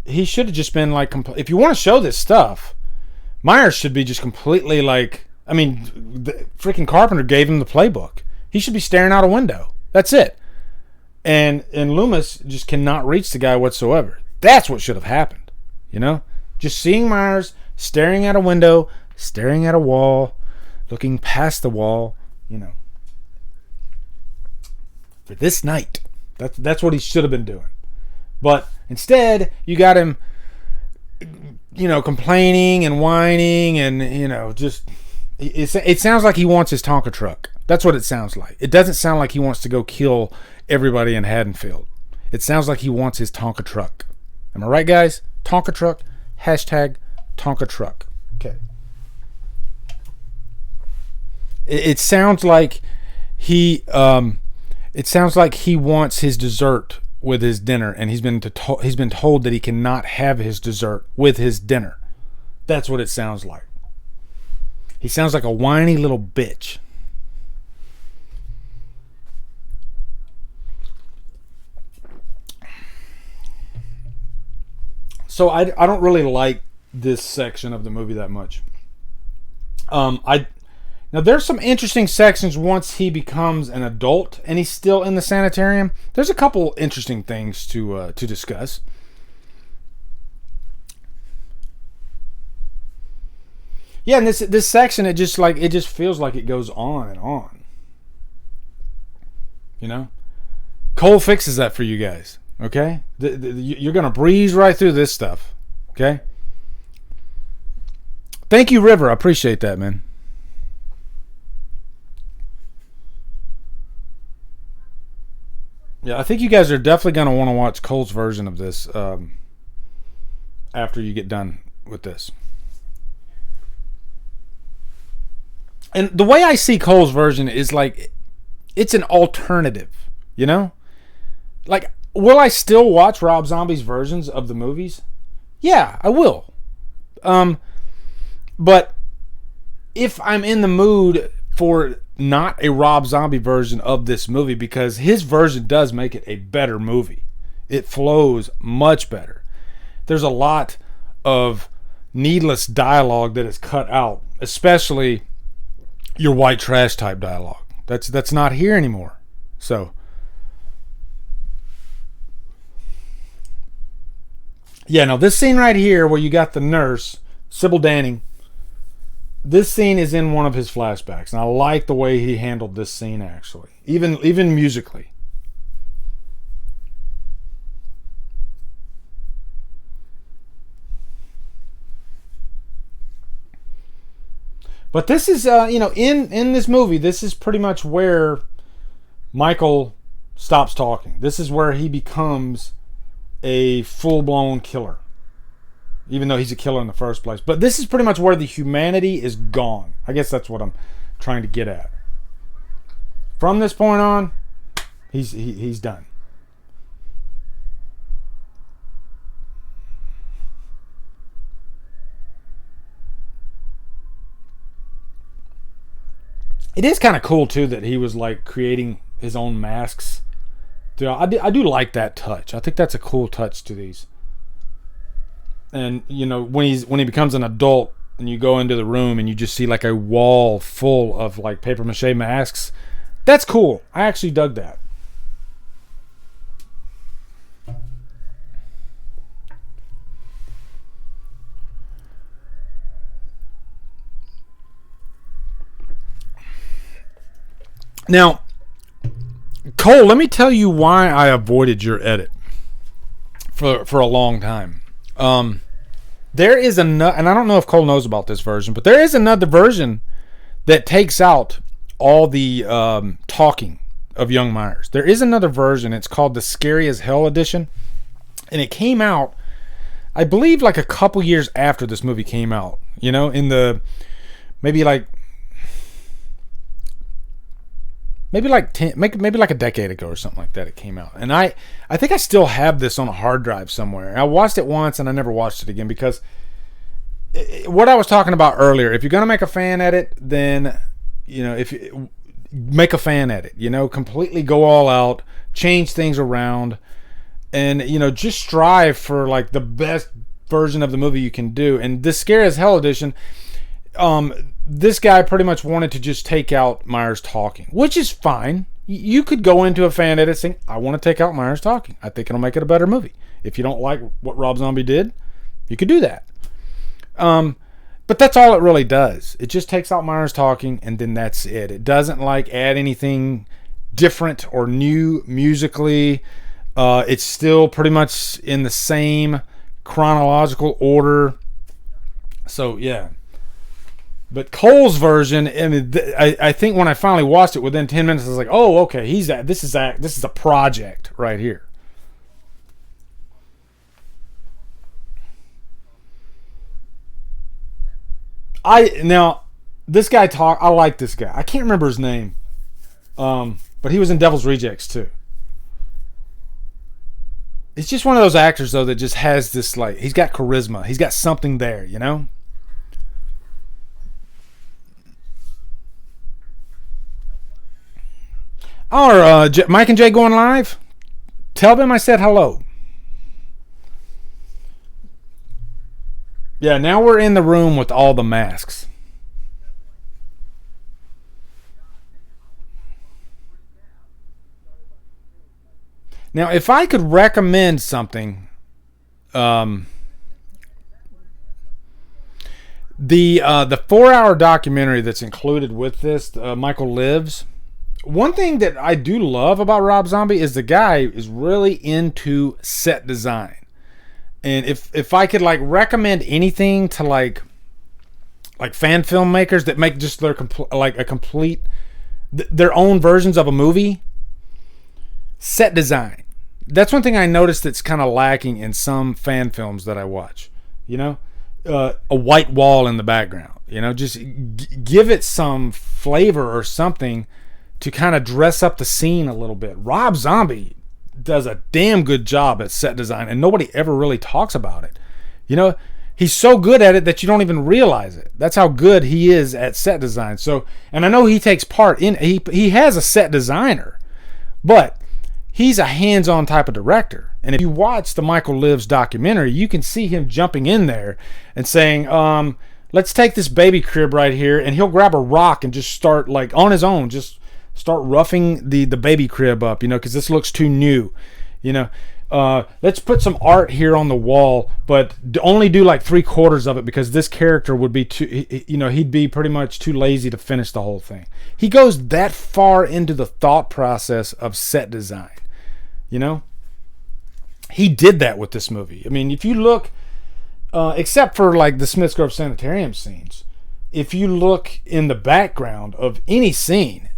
he should have just been like, if you want to show this stuff, Myers should be just completely like, I mean, the freaking Carpenter gave him the playbook. He should be staring out a window. That's it. And Loomis just cannot reach the guy whatsoever. That's what should have happened. You know? Just seeing Myers staring at a window, staring at a wall, looking past the wall, you know. For this night. That's what he should have been doing. But instead, you got him, you know, complaining and whining and, you know, just, it sounds like he wants his Tonka truck. That's what it sounds like. It doesn't sound like he wants to go kill everybody in Haddonfield. It sounds like he wants his Tonka truck. Am I right, guys? Tonka truck, hashtag Tonka truck. Okay. It sounds like he wants his dessert with his dinner, and he's been told that he cannot have his dessert with his dinner. That's what it sounds like. He sounds like a whiny little bitch. So I don't really like this section of the movie that much. Now there's some interesting sections once he becomes an adult and he's still in the sanitarium. There's a couple interesting things to discuss. Yeah, and this section it just feels like it goes on and on. You know, Cole fixes that for you guys. Okay, you're gonna breeze right through this stuff. Okay. Thank you, River. I appreciate that, man. Yeah, I think you guys are definitely gonna want to watch Cole's version of this after you get done with this. And the way I see Cole's version is like it's an alternative. You know, like. Will I still watch Rob Zombie's versions of the movies? Yeah, I will. But if I'm in the mood for not a Rob Zombie version of this movie, because his version does make it a better movie. It flows much better. there's a lot of needless dialogue that is cut out, especially your white trash type dialogue. That's not here anymore. So yeah, no, this scene right here where you got the nurse, Sybil Danning, this scene is in one of his flashbacks, and I like the way he handled this scene, actually, even musically. But this is, in this movie, this is pretty much where Michael stops talking. This is where he becomes a full-blown killer, even though he's a killer in the first place. But this is pretty much where the humanity is gone. I guess that's what I'm trying to get at. From this point on, he's done. It is kind of cool too that he was like creating his own masks. I do like that touch. I think that's a cool touch to these. And when he becomes an adult and you go into the room and you just see like a wall full of like paper mache masks, that's cool. I actually dug that. Now, Cole, let me tell you why I avoided your edit for a long time. There is another, and I don't know if Cole knows about this version, but there is another version that takes out all the talking of young Myers. There is another version. It's called the Scary as Hell edition, and it came out, I believe, like a couple years after this movie came out. In the maybe like a decade ago or something like that, it came out. And I think I still have this on a hard drive somewhere. I watched it once and I never watched it again because what I was talking about earlier, if you're going to make a fan edit, then, if you make a fan edit, completely go all out, change things around, and, just strive for like the best version of the movie you can do. And this Scary as Hell edition, this guy pretty much wanted to just take out Myers talking, which is fine. You could go into a fan edit saying, I want to take out Myers talking. I think it'll make it a better movie. If you don't like what Rob Zombie did, you could do that. But that's all it really does. It just takes out Myers talking, and then that's it. It doesn't add anything different or new musically. It's still pretty much in the same chronological order. So, yeah. But Cole's version, I think when I finally watched it within 10 minutes, I was like, oh, okay, this is a project right here. This guy I like this guy. I can't remember his name. But he was in Devil's Rejects too. It's just one of those actors though that just has this he's got charisma. He's got something there, Are Mike and Jay going live? Tell them I said hello. Yeah, now we're in the room with all the masks. Now, if I could recommend something, the 4-hour documentary that's included with this, Michael Lives. One thing that I do love about Rob Zombie is the guy is really into set design. And if I could recommend anything to like fan filmmakers that make just their their own versions of a movie, set design. That's one thing I noticed that's kind of lacking in some fan films that I watch. A white wall in the background. Just give it some flavor or something to kind of dress up the scene a little bit. Rob Zombie does a damn good job at set design, and nobody ever really talks about it. He's so good at it that you don't even realize it. That's how good he is at set design. So, and I know he takes part in, he has a set designer, but he's a hands-on type of director. And if you watch the Michael Lives documentary, you can see him jumping in there and saying, let's take this baby crib right here, and he'll grab a rock and just start, like, on his own, just start roughing the baby crib up, because this looks too new, let's put some art here on the wall, but only do like 3/4 of it, because this character would be too, he'd be pretty much too lazy to finish the whole thing. He goes that far into the thought process of set design, He did that with this movie. I mean, if you look, except for like the Smiths Grove Sanitarium scenes, if you look in the background of any scene,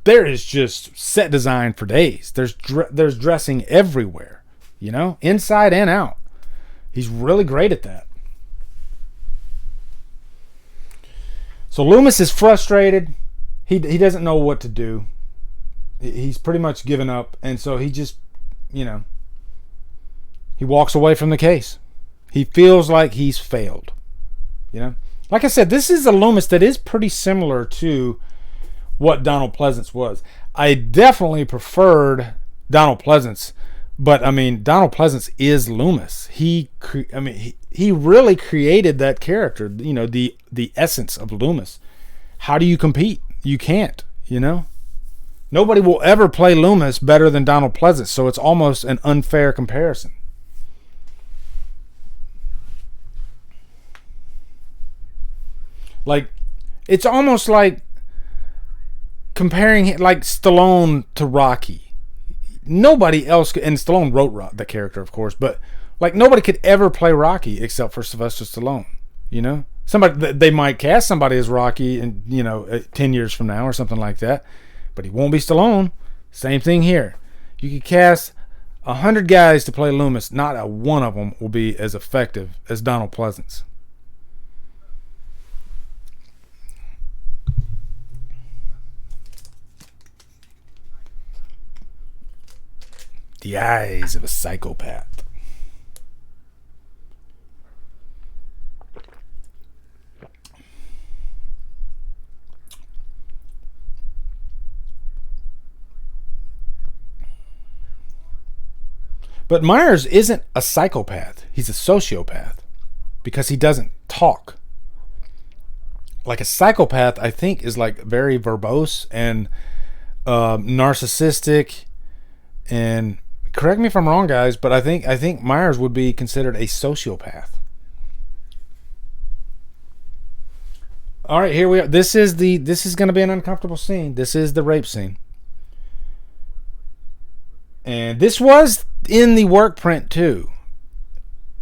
there is just set design for days. There's dressing everywhere, inside and out. He's really great at that. So Loomis is frustrated. He doesn't know what to do. He's pretty much given up, and so he just, he walks away from the case. He feels like he's failed. Like I said, this is a Loomis that is pretty similar to what Donald Pleasance was. I definitely preferred Donald Pleasance, but I mean, Donald Pleasance is Loomis. He really created that character, the essence of Loomis. How do you compete? You can't, Nobody will ever play Loomis better than Donald Pleasance, so it's almost an unfair comparison. Like, it's almost like comparing like Stallone to Rocky. Nobody else could, and Stallone wrote the character, of course, but like nobody could ever play Rocky except for Sylvester Stallone. Somebody, they might cast somebody as Rocky, and 10 years from now or something like that, but he won't be Stallone. Same thing here. You could cast 100 guys to play Loomis, not a one of them will be as effective as Donald Pleasance. The eyes of a psychopath. But Myers isn't a psychopath. He's a sociopath because he doesn't talk. Like a psychopath, I think, is like very verbose and narcissistic. And correct me if I'm wrong, guys, but I think Myers would be considered a sociopath. All right, here we are. This is going to be an uncomfortable scene. This is the rape scene. And this was in the Workprint too.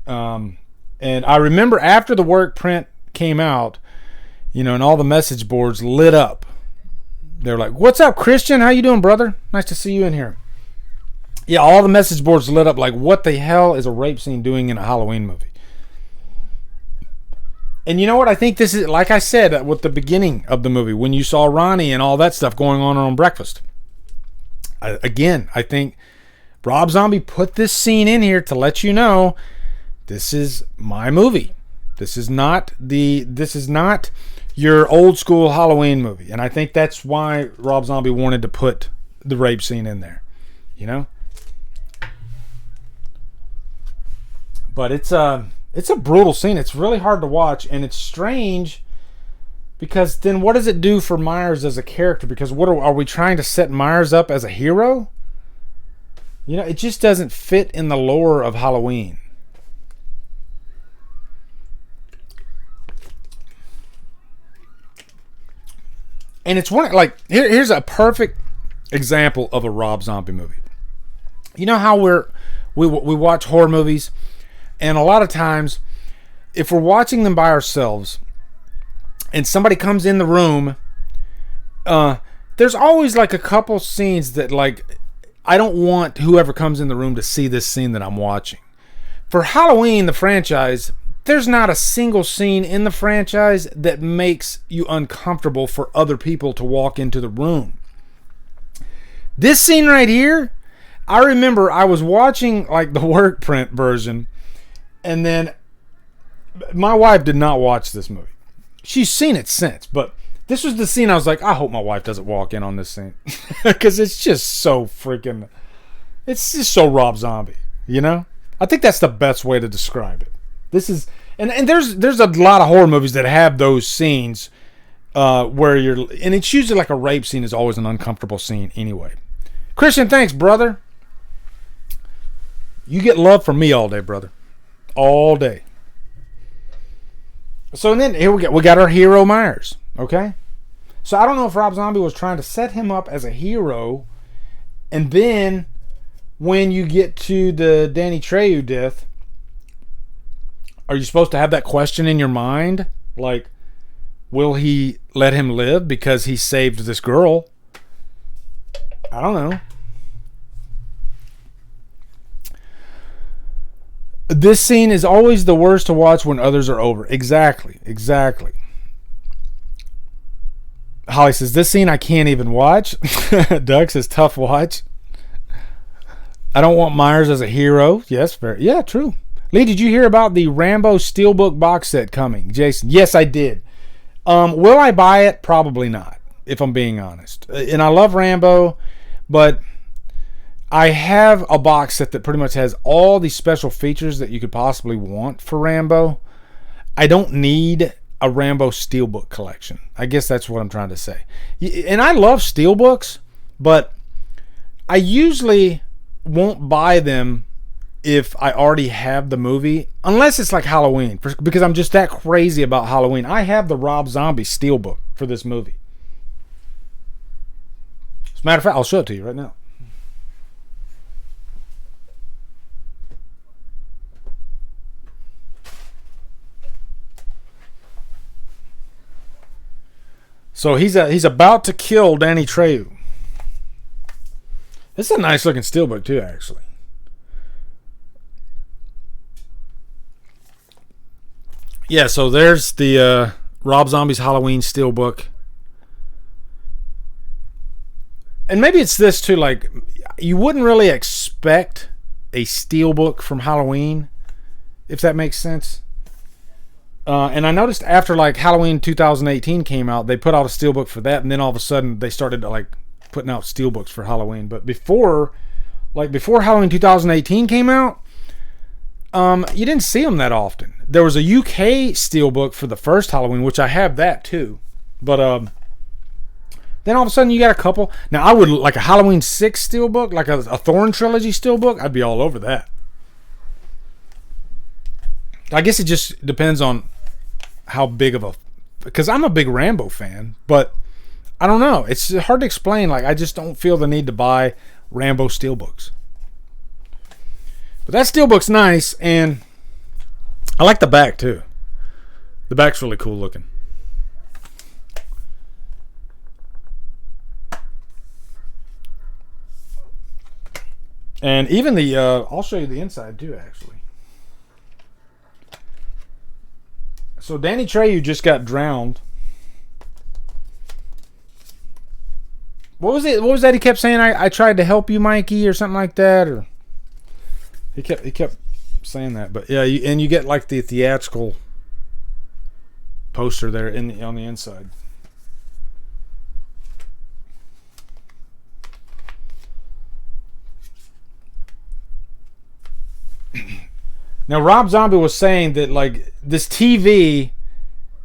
And I remember after the Workprint came out, and all the message boards lit up. They were like, "What's up, Christian? How you doing, brother? Nice to see you in here." Yeah, all the message boards lit up like, what the hell is a rape scene doing in a Halloween movie? And you know what? I think this is, like I said, with the beginning of the movie, when you saw Ronnie and all that stuff going on breakfast. I think Rob Zombie put this scene in here to let you know this is my movie. This is not your old school Halloween movie. And I think that's why Rob Zombie wanted to put the rape scene in there. But it's a brutal scene. It's really hard to watch, and it's strange because then what does it do for Myers as a character? Because what are we trying to set Myers up as a hero? It just doesn't fit in the lore of Halloween. And it's one like here's a perfect example of a Rob Zombie movie. You know how we watch horror movies, and a lot of times, if we're watching them by ourselves, and somebody comes in the room, there's always like a couple scenes that like I don't want whoever comes in the room to see this scene that I'm watching. For Halloween, the franchise, there's not a single scene in the franchise that makes you uncomfortable for other people to walk into the room. This scene right here, I remember I was watching like the Workprint version, and then my wife did not watch this movie. She's seen it since, but this was the scene I was like, I hope my wife doesn't walk in on this scene because it's just so freaking, It's just so Rob Zombie, you know? I think that's the best way to describe it. This is, and there's a lot of horror movies that have those scenes where and it's usually like a rape scene is always an uncomfortable scene anyway. Christian, thanks, brother. You get love from me all day, brother. All day. So then here we got our hero Myers, okay? So I don't know if Rob Zombie was trying to set him up as a hero, and then when you get to the Danny Trejo death, are you supposed to have that question in your mind? Like, will he let him live because he saved this girl? I don't know. This scene is always the worst to watch when others are over. Exactly. Holly says, this scene I can't even watch. Doug says, tough watch. I don't want Myers as a hero. Yes, yeah, true. Lee, did you hear about the Rambo Steelbook box set coming? Jason, yes, I did. Will I buy it? Probably not, if I'm being honest. And I love Rambo, but I have a box set that pretty much has all the special features that you could possibly want for Rambo. I don't need a Rambo Steelbook collection. I guess that's what I'm trying to say. And I love Steelbooks, but I usually won't buy them if I already have the movie, unless it's like Halloween, because I'm just that crazy about Halloween. I have the Rob Zombie Steelbook for this movie. As a matter of fact, I'll show it to you right now. So he's about to kill Danny Trejo. This is a nice looking steelbook too, actually. Yeah, so there's the Rob Zombie's Halloween steelbook. And maybe it's this too, like, you wouldn't really expect a steelbook from Halloween, if that makes sense. And I noticed after like Halloween 2018 came out, they put out a steelbook for that, and then all of a sudden they started to like putting out steelbooks for Halloween. But before Halloween 2018 came out, you didn't see them that often. There was a UK steelbook for the first Halloween, which I have that too. But then all of a sudden you got a couple. Now I would like a Halloween 6 steelbook, like a Thorn trilogy steelbook. I'd be all over that. I guess it just depends on how big of a, because I'm a big Rambo fan, but I don't know. It's hard to explain. Like, I just don't feel the need to buy Rambo steelbooks. But that steelbook's nice, and I like the back too. The back's really cool looking. And even the, I'll show you the inside too, actually. So Danny Trejo just got drowned. What was it? What was that he kept saying? I tried to help you, Mikey, or something like that, or he kept saying that. But yeah, and you get like the theatrical poster there on the inside. Now, Rob Zombie was saying that, like, this TV,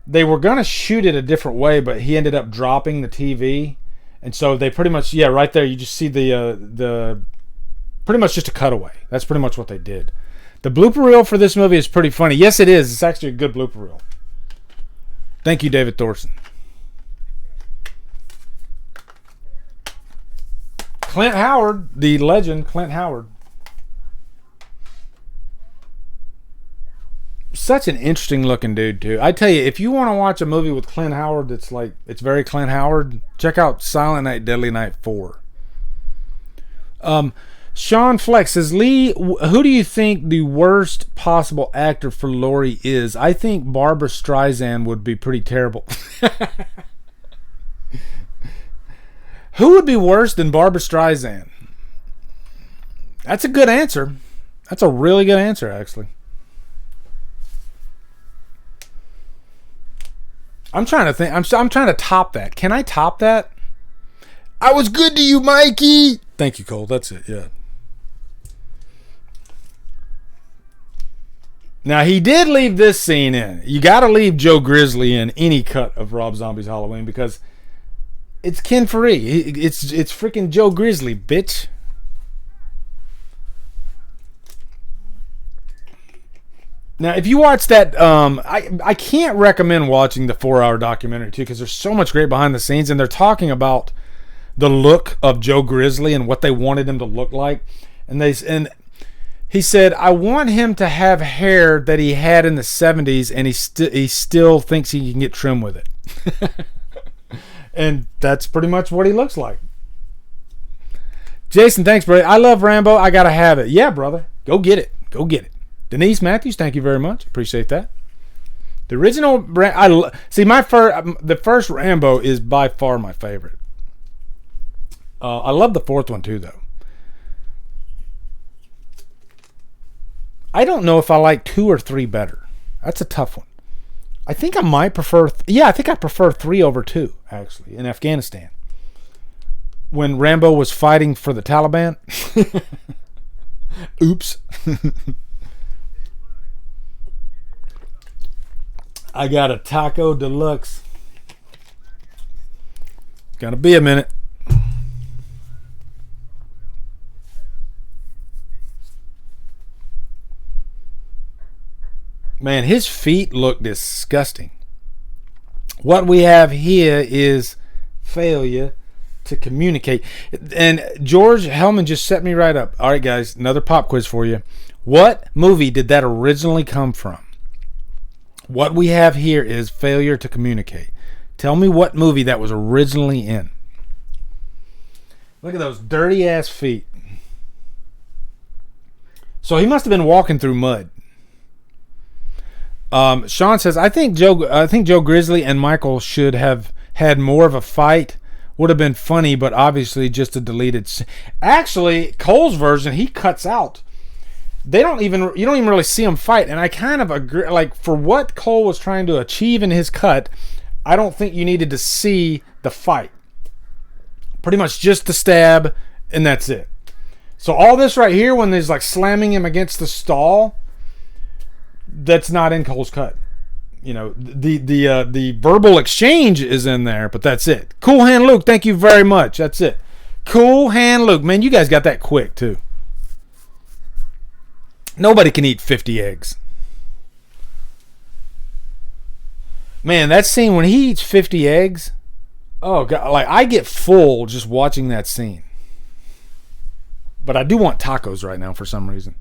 they were going to shoot it a different way, but he ended up dropping the TV. And so they pretty much, yeah, right there, you just see the pretty much just a cutaway. That's pretty much what they did. The blooper reel for this movie is pretty funny. Yes, it is. It's actually a good blooper reel. Thank you, David Thorson. Clint Howard, the legend, Clint Howard. Such an interesting looking dude too. I tell you, if you want to watch a movie with Clint Howard that's like, it's very Clint Howard, check out Silent Night, Deadly Night 4. Sean Flex says, Lee, who do you think the worst possible actor for Laurie is? I think Barbara Streisand would be pretty terrible. Who would be worse than Barbara Streisand? That's a good answer. That's a really good answer, actually. I'm trying to think. I'm trying to top that. Can I top that? I was good to you, Mikey. Thank you, Cole. That's it. Yeah. Now, he did leave this scene in. You got to leave Joe Grizzly in any cut of Rob Zombie's Halloween because it's Ken Faree. It's freaking Joe Grizzly, bitch. Now, if you watch that, I can't recommend watching the 4-hour documentary too because there's so much great behind the scenes, and they're talking about the look of Joe Grizzly and what they wanted him to look like, and he said, I want him to have hair that he had in the 70s, and he still thinks he can get trim with it. And that's pretty much what he looks like. Jason, thanks, brother. I love Rambo. I gotta have it. Yeah, brother. Go get it. Go get it. Denise Matthews, thank you very much. Appreciate that. The original, the first Rambo is by far my favorite. I love the fourth one too, though. I don't know if I like 2 or 3 better. That's a tough one. I think I might prefer. I think I prefer 3 over 2 actually in Afghanistan when Rambo was fighting for the Taliban. Oops. I got a taco deluxe. Gotta be a minute. Man, his feet look disgusting. What we have here is failure to communicate. And George Hellman just set me right up. All right, guys, another pop quiz for you. What movie did that originally come from? What we have here is failure to communicate. Tell me what movie that was originally in. Look at those dirty ass feet. So he must have been walking through mud. Sean says, I think Joe Grizzly and Michael should have had more of a fight. Would have been funny, but obviously just a deleted. Actually, Cole's version, he cuts out. You don't even really see them fight, and I kind of agree. Like, for what Cole was trying to achieve in his cut, I don't think you needed to see the fight. Pretty much just the stab, and that's it. So all this right here, when there's like slamming him against the stall, that's not in Cole's cut. You know, the verbal exchange is in there, but that's it. Cool Hand Luke, thank you very much. That's it. Cool Hand Luke, man, you guys got that quick too. Nobody can eat 50 eggs. Man, that scene when he eats 50 eggs, oh God, like I get full just watching that scene. But I do want tacos right now for some reason.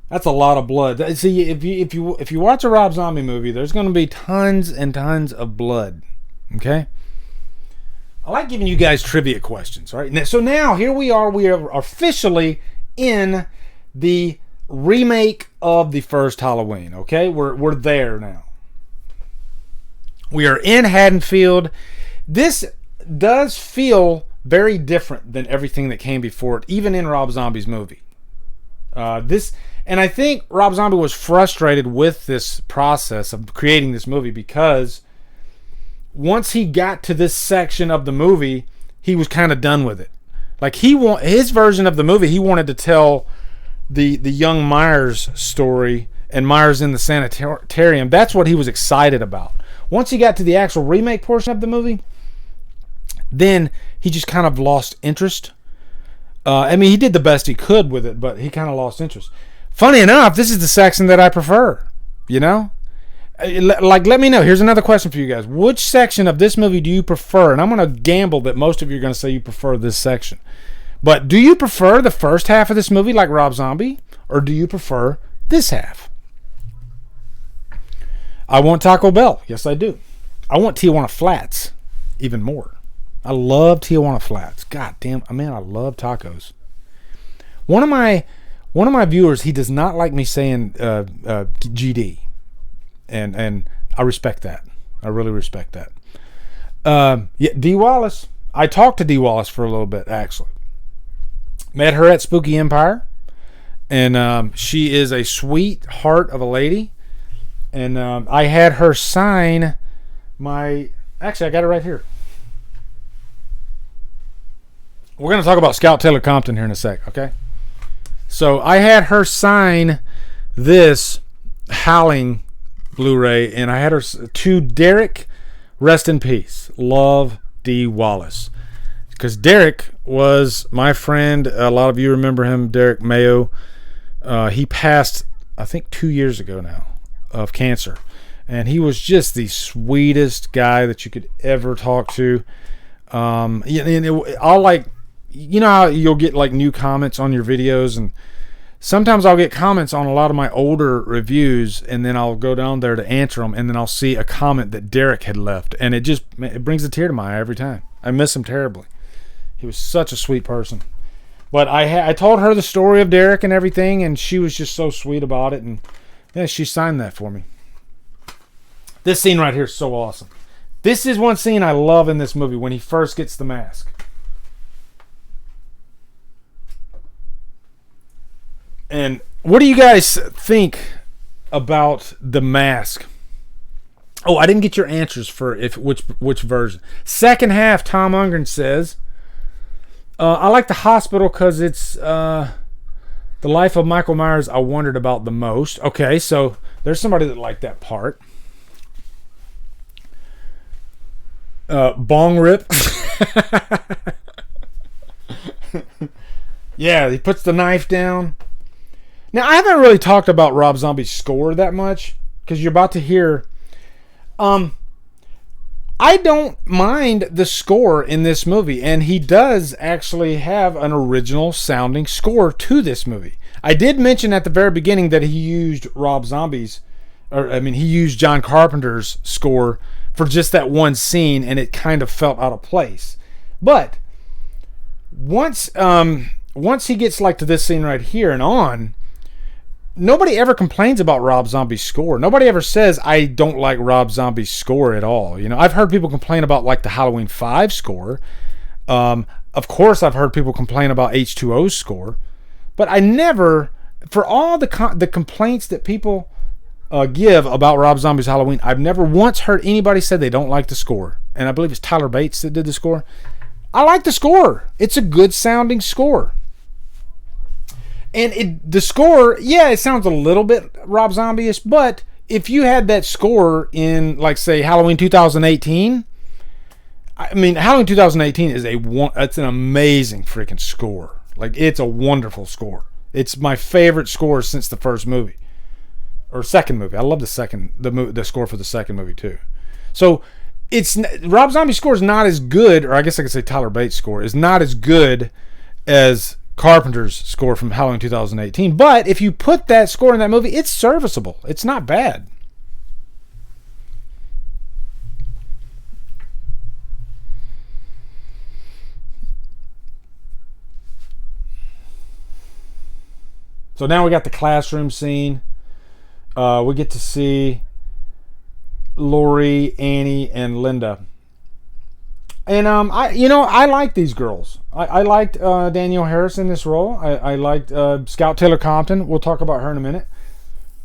That's a lot of blood. See, if you watch a Rob Zombie movie, there's going to be tons and tons of blood. Okay? I like giving you guys trivia questions, right? So now here we are. We are officially in the remake of the first Halloween. Okay, we're there now. We are in Haddonfield. This does feel very different than everything that came before it, even in Rob Zombie's movie. And I think Rob Zombie was frustrated with this process of creating this movie because once he got to this section of the movie, he was kind of done with it. Like his version of the movie, he wanted to tell the young Myers story and Myers in the sanitarium. That's what he was excited about. Once he got to the actual remake portion of the movie, then he just kind of lost interest. I mean, he did the best he could with it, but he kind of lost interest. Funny enough, this is the section that I prefer. You know? Like, let me know. Here's another question for you guys. Which section of this movie do you prefer? And I'm going to gamble that most of you are going to say you prefer this section. But do you prefer the first half of this movie like Rob Zombie? Or do you prefer this half? I want Taco Bell. Yes, I do. I want Tijuana Flats even more. I love Tijuana Flats. God damn, man, I love tacos. One of my viewers, he does not like me saying GD. And I respect that. I really respect that. Yeah, D. Wallace. I talked to D. Wallace for a little bit, actually. Met her at Spooky Empire. And she is a sweetheart of a lady. And I had her sign my... Actually, I got it right here. We're going to talk about Scout Taylor Compton here in a sec, okay? So I had her sign this Howling Blu-ray, and I had her to Derek, rest in peace, Love D. Wallace. Because Derek was my friend. A lot of you remember him, Derek Mayo. He passed, I think, 2 years ago now of cancer. And he was just the sweetest guy that you could ever talk to. I'll like, you know how you'll get like new comments on your videos, and sometimes I'll get comments on a lot of my older reviews, and then I'll go down there to answer them, and then I'll see a comment that Derek had left, and it brings a tear to my eye every time. I miss him terribly. He was such a sweet person. But I told her the story of Derek and everything, and she was just so sweet about it, and yeah, she signed that for me. This scene right here is so awesome. This is one scene I love in this movie, when he first gets the mask. And what do you guys think about the mask? Oh, I didn't get your answers for which version. Second half, Tom Ungren says, I like the hospital because it's the life of Michael Myers I wondered about the most. Okay, so there's somebody that liked that part. Bong rip. Yeah, he puts the knife down. Now, I haven't really talked about Rob Zombie's score that much, because you're about to hear. I don't mind the score in this movie, and he does actually have an original sounding score to this movie. I did mention at the very beginning that he used he used John Carpenter's score for just that one scene, and it kind of felt out of place. But once he gets like to this scene right here and on, nobody ever complains about Rob Zombie's score. Nobody ever says, I don't like Rob Zombie's score at all. You know, I've heard people complain about like the Halloween 5 score. Of course, I've heard people complain about H2O's score. But I never, for all the complaints that people give about Rob Zombie's Halloween, I've never once heard anybody say they don't like the score. And I believe it's Tyler Bates that did the score. I like the score. It's a good sounding score. And the score, yeah, it sounds a little bit Rob Zombie-ish, but if you had that score in, like, say, Halloween 2018, I mean, Halloween 2018 it's an amazing freaking score. Like, it's a wonderful score. It's my favorite score since the first movie. Or second movie. I love the score for the second movie, too. So, Rob Zombie's score is not as good, or I guess I could say Tyler Bates' score, is not as good as Carpenter's score from Halloween 2018. But if you put that score in that movie, it's serviceable. It's not bad. So now we got the classroom scene. We get to see Laurie, Annie, and Linda. And I like these girls. I liked Danielle Harris in this role. I liked Scout Taylor Compton. We'll talk about her in a minute.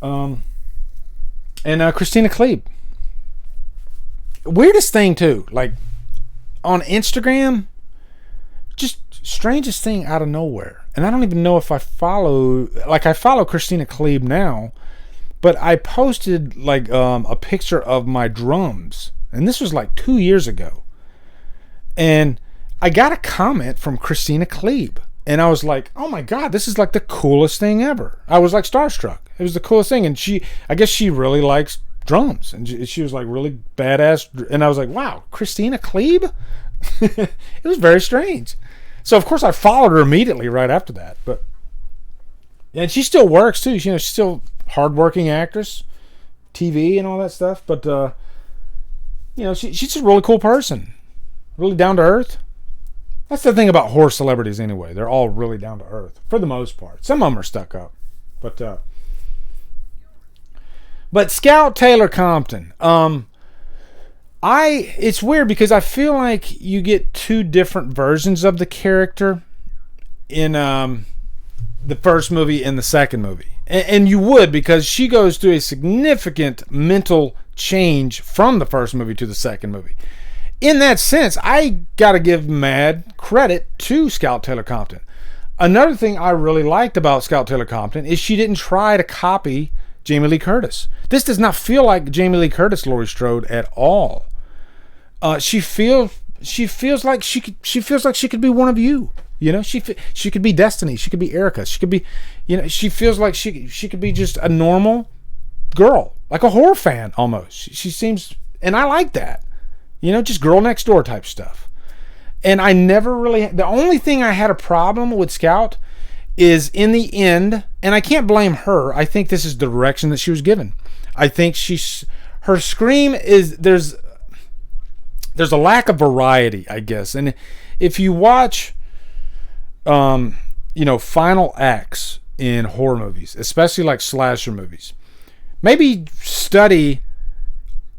And Christina Klebe. Weirdest thing too, like on Instagram, just strangest thing out of nowhere. And I don't even know if I follow Christina Klebe now, but I posted like a picture of my drums, and this was like 2 years ago. And I got a comment from Christina Klebe. And I was like, oh my God, this is like the coolest thing ever. I was like starstruck. It was the coolest thing. And I guess she really likes drums. And she was like really badass. And I was like, wow, Christina Klebe? It was very strange. So of course I followed her immediately right after that. And she still works too. She's still a hardworking actress, TV and all that stuff. But, she's just a really cool person. Really down to earth. That's the thing about horror celebrities anyway. They're all really down to earth for the most part. Some of them are stuck up. But Scout Taylor Compton. It's weird because I feel like you get two different versions of the character in the first movie and the second movie. And you would, because she goes through a significant mental change from the first movie to the second movie. In that sense, I gotta give mad credit to Scout Taylor Compton. Another thing I really liked about Scout Taylor Compton is she didn't try to copy Jamie Lee Curtis. This does not feel like Jamie Lee Curtis Laurie Strode at all. She feels like she could be one of you. You know, she could be Destiny. She could be Erica. She could be, you know, she feels like she could be just a normal girl, like a horror fan almost. She seems, and I like that. You know, just girl next door type stuff. And I never really, the only thing I had a problem with Scout is in the end, and I can't blame her. I think this is the direction that she was given. I think her scream is, there's a lack of variety, I guess. And if you watch, you know, final acts in horror movies, especially like slasher movies, maybe study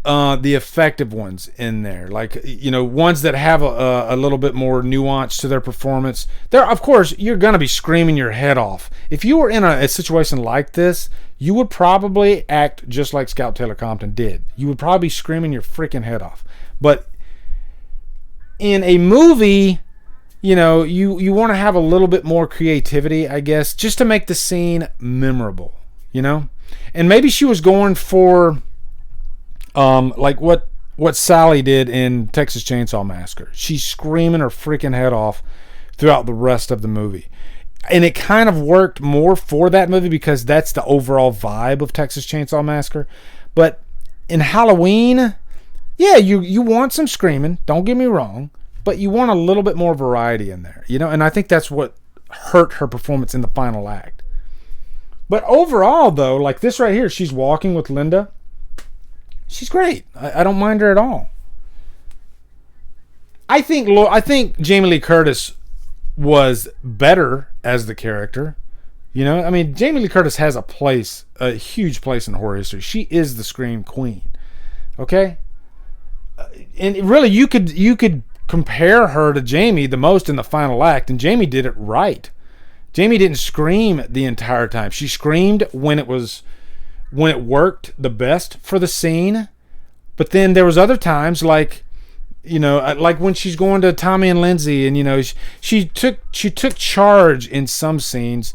the effective ones in there, like, you know, ones that have a little bit more nuance to their performance. There, of course, you're gonna be screaming your head off. If you were in a situation like this, you would probably act just like Scout Taylor Compton did. You would probably be screaming your freaking head off. But in a movie, you know, you want to have a little bit more creativity, I guess, just to make the scene memorable, you know. And maybe she was going for like what Sally did in Texas Chainsaw Massacre. She's screaming her freaking head off throughout the rest of the movie. And it kind of worked more for that movie because that's the overall vibe of Texas Chainsaw Massacre. But in Halloween, yeah, you want some screaming, don't get me wrong, but you want a little bit more variety in there, you know. And I think that's what hurt her performance in the final act. But overall, though, like this right here, she's walking with Linda. She's great. I don't mind her at all. I think Jamie Lee Curtis was better as the character. You know, I mean, Jamie Lee Curtis has a huge place in horror history. She is the Scream Queen. Okay? And really, you could compare her to Jamie the most in the final act, and Jamie did it right. Jamie didn't scream the entire time. She screamed when it worked the best for the scene. But then there was other times, like, you know, like when she's going to Tommy and Lindsay, and, you know, she took charge in some scenes,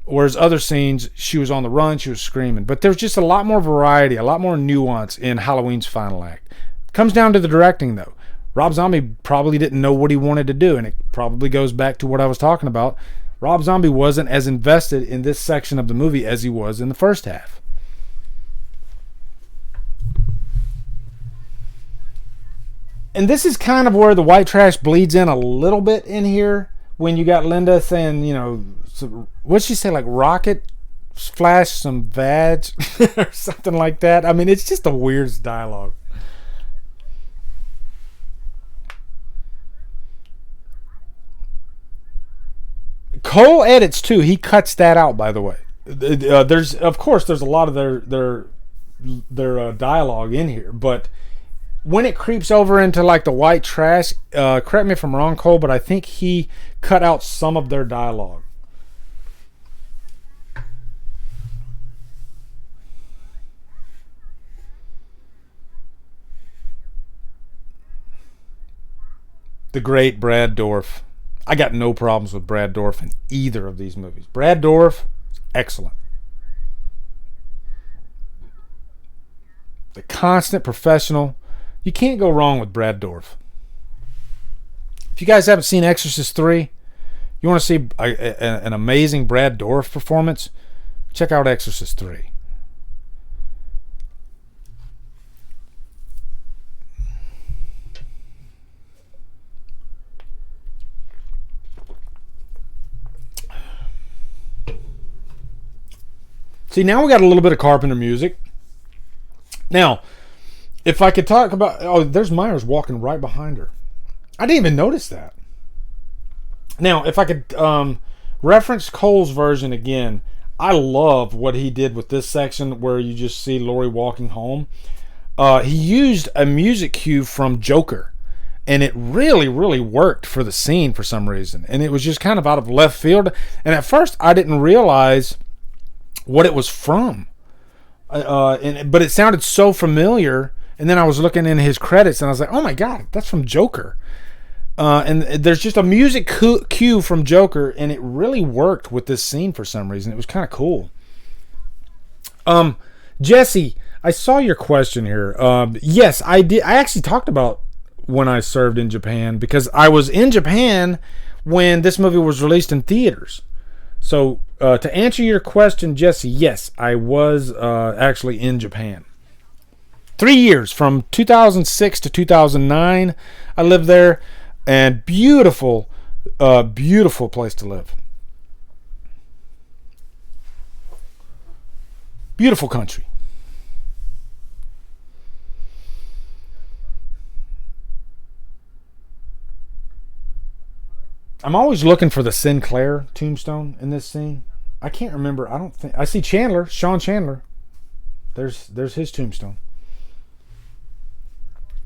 whereas other scenes she was on the run, she was screaming. But there's just a lot more variety, a lot more nuance in Halloween's final act. Comes down to the directing, though. Rob Zombie probably didn't know what he wanted to do, and it probably goes back to what I was talking about. Rob Zombie wasn't as invested in this section of the movie as he was in the first half. And this is kind of where the white trash bleeds in a little bit in here, when you got Linda saying, you know, what'd she say, like rocket flash some vag or something like that. I mean, it's just the weirdest dialogue. Cole edits too. He cuts that out, by the way. There's a lot of their dialogue in here, but when it creeps over into like the white trash, correct me if I'm wrong, Cole, but I think he cut out some of their dialogue. The great Brad Dourif. I got no problems with Brad Dourif in either of these movies. Brad Dourif, excellent. The constant professional. You can't go wrong with Brad Dourif. If you guys haven't seen Exorcist 3, you want to see an amazing Brad Dourif performance, check out Exorcist 3. See, now we got a little bit of Carpenter music. Now, if I could talk about... Oh, there's Myers walking right behind her. I didn't even notice that. Now, if I could reference Cole's version again, I love what he did with this section where you just see Laurie walking home. He used a music cue from Joker, and it really, really worked for the scene for some reason. And it was just kind of out of left field. And at first, I didn't realize what it was from. But it sounded so familiar. And then I was looking in his credits, and I was like, oh my God, that's from Joker. And there's just a music cue from Joker, and it really worked with this scene for some reason. It was kind of cool. Jesse, I saw your question here. Yes, I did. I actually talked about when I served in Japan, because I was in Japan when this movie was released in theaters. So to answer your question, Jesse, yes, I was actually in Japan. 3 years, from 2006 to 2009, I lived there, and beautiful place to live. Beautiful country. I'm always looking for the Sinclair tombstone in this scene. I can't remember. I don't think I see Chandler, Sean Chandler. There's his tombstone.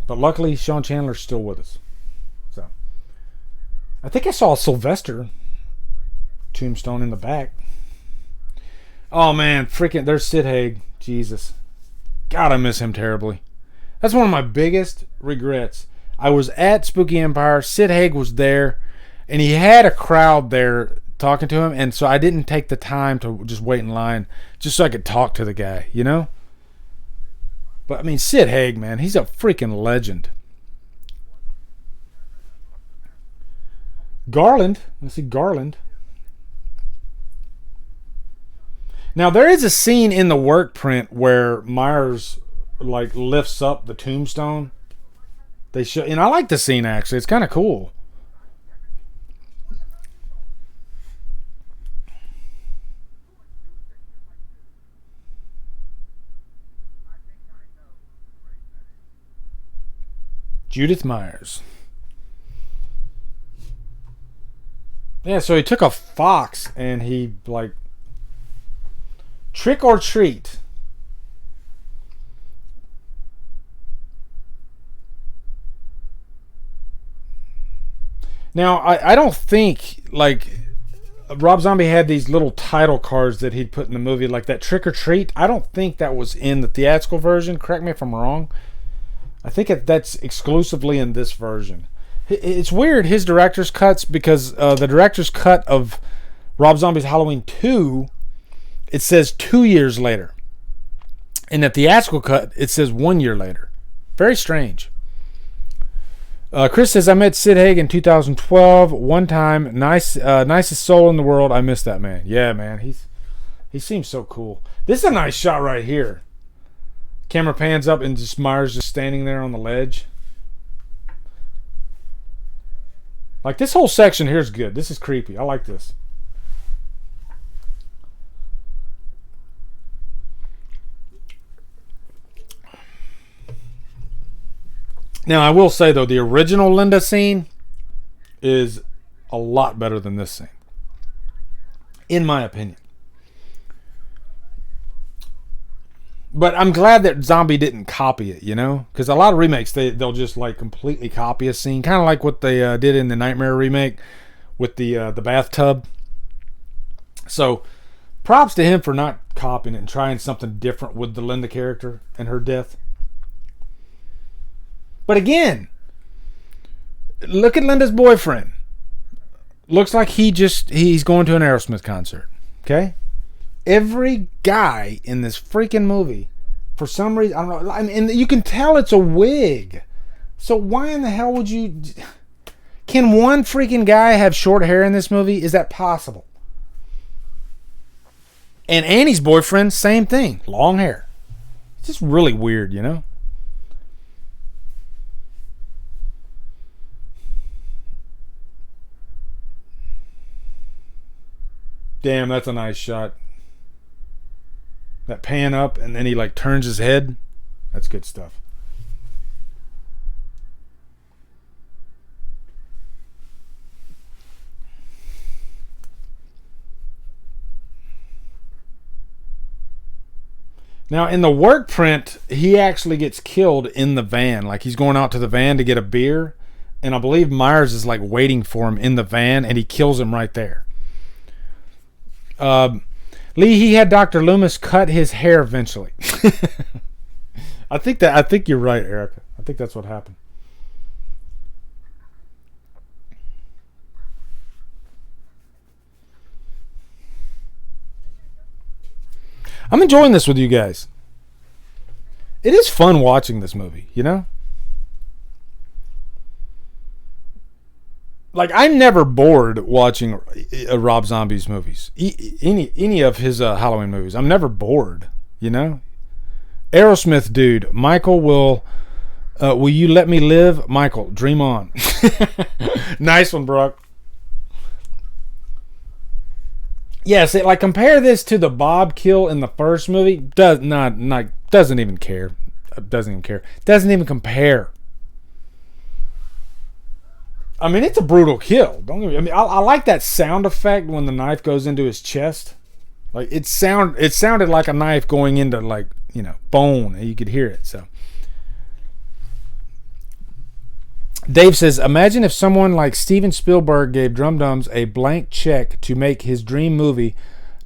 But luckily, Sean Chandler's still with us. So I think I saw a Sylvester tombstone in the back. Oh man, freaking! There's Sid Haig. Jesus, God, I miss him terribly. That's one of my biggest regrets. I was at Spooky Empire. Sid Haig was there. And he had a crowd there talking to him, and so I didn't take the time to just wait in line just so I could talk to the guy, you know? But, I mean, Sid Haig, man, he's a freaking legend. Garland. Let's see, Garland. Now, there is a scene in the Workprint where Myers, like, lifts up the tombstone. They show, and I like the scene, actually. It's kind of cool. Judith Myers. Yeah, so he took a fox and he, like, trick or treat. Now, I don't think, like, Rob Zombie had these little title cards that he'd put in the movie, like that trick or treat. I don't think that was in the theatrical version. Correct me if I'm wrong. I think that's exclusively in this version. It's weird, his director's cuts, because the director's cut of Rob Zombie's Halloween 2, it says 2 years later. In the theatrical cut, it says 1 year later. Very strange. Chris says, I met Sid Haig in 2012. One time, nicest soul in the world. I miss that man. Yeah, man, he seems so cool. This is a nice shot right here. Camera pans up and just Myers just standing there on the ledge. Like, this whole section here is good. This is creepy. I like this. Now, I will say, though, the original Linda scene is a lot better than this scene, in my opinion. But I'm glad that Zombie didn't copy it, you know? Because a lot of remakes, they'll just, like, completely copy a scene. Kind of like what they did in the Nightmare remake with the bathtub. So, props to him for not copying it and trying something different with the Linda character and her death. But again, look at Linda's boyfriend. Looks like he's going to an Aerosmith concert. Okay? Every guy in this freaking movie, for some reason, I don't know, I mean, and you can tell it's a wig. So why in the hell would you... Can one freaking guy have short hair in this movie? Is that possible? And Annie's boyfriend, same thing. Long hair. It's just really weird, you know? Damn, that's a nice shot. That pan up and then he like turns his head. That's good stuff. Now in the Workprint, he actually gets killed in the van. Like he's going out to the van to get a beer, and I believe Myers is like waiting for him in the van, and he kills him right there. Lee, he had Dr. Loomis cut his hair eventually. I think you're right, Erica. I think that's what happened. I'm enjoying this with you guys. It is fun watching this movie, you know? Like, I'm never bored watching Rob Zombie's movies. Any of his Halloween movies. I'm never bored, you know? Aerosmith dude, Michael will you let me live? Michael, dream on. Nice one, Brooke. Yes, like compare this to the Bob kill in the first movie. Doesn't even care. Doesn't even compare. I mean, it's a brutal kill. Don't get me. I mean, I like that sound effect when the knife goes into his chest. Like it sounded like a knife going into, like, you know, bone, and you could hear it. So Dave says, imagine if someone like Steven Spielberg gave Drumdums a blank check to make his dream movie,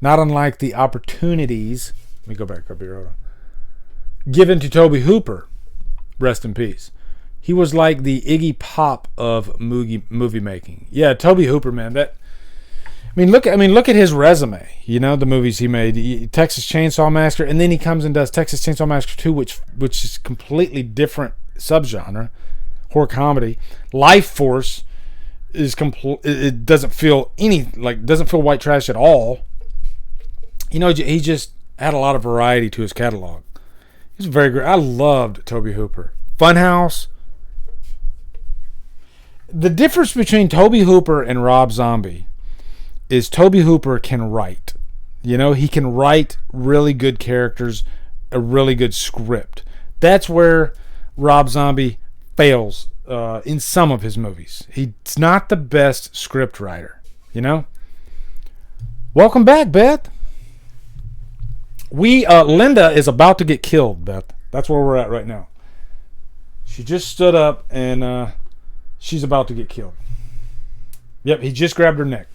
not unlike the opportunities. Let me go back up here. Hold on. Given to Tobe Hooper, rest in peace. He was like the Iggy Pop of movie making. Yeah, Tobe Hooper, man. Look at his resume. You know, the movies he made, Texas Chainsaw Massacre, and then he comes and does Texas Chainsaw Massacre 2, which is completely different subgenre. Horror comedy. Life Force is it doesn't feel white trash at all. You know, he just had a lot of variety to his catalog. He's very great. I loved Tobe Hooper. Funhouse. The difference between Tobe Hooper and Rob Zombie is Tobe Hooper can write. You know, he can write really good characters, a really good script. That's where Rob Zombie fails in some of his movies. He's not the best script writer, you know? Welcome back, Beth. Linda is about to get killed, Beth. That's where we're at right now. She just stood up and she's about to get killed. Yep, he just grabbed her neck.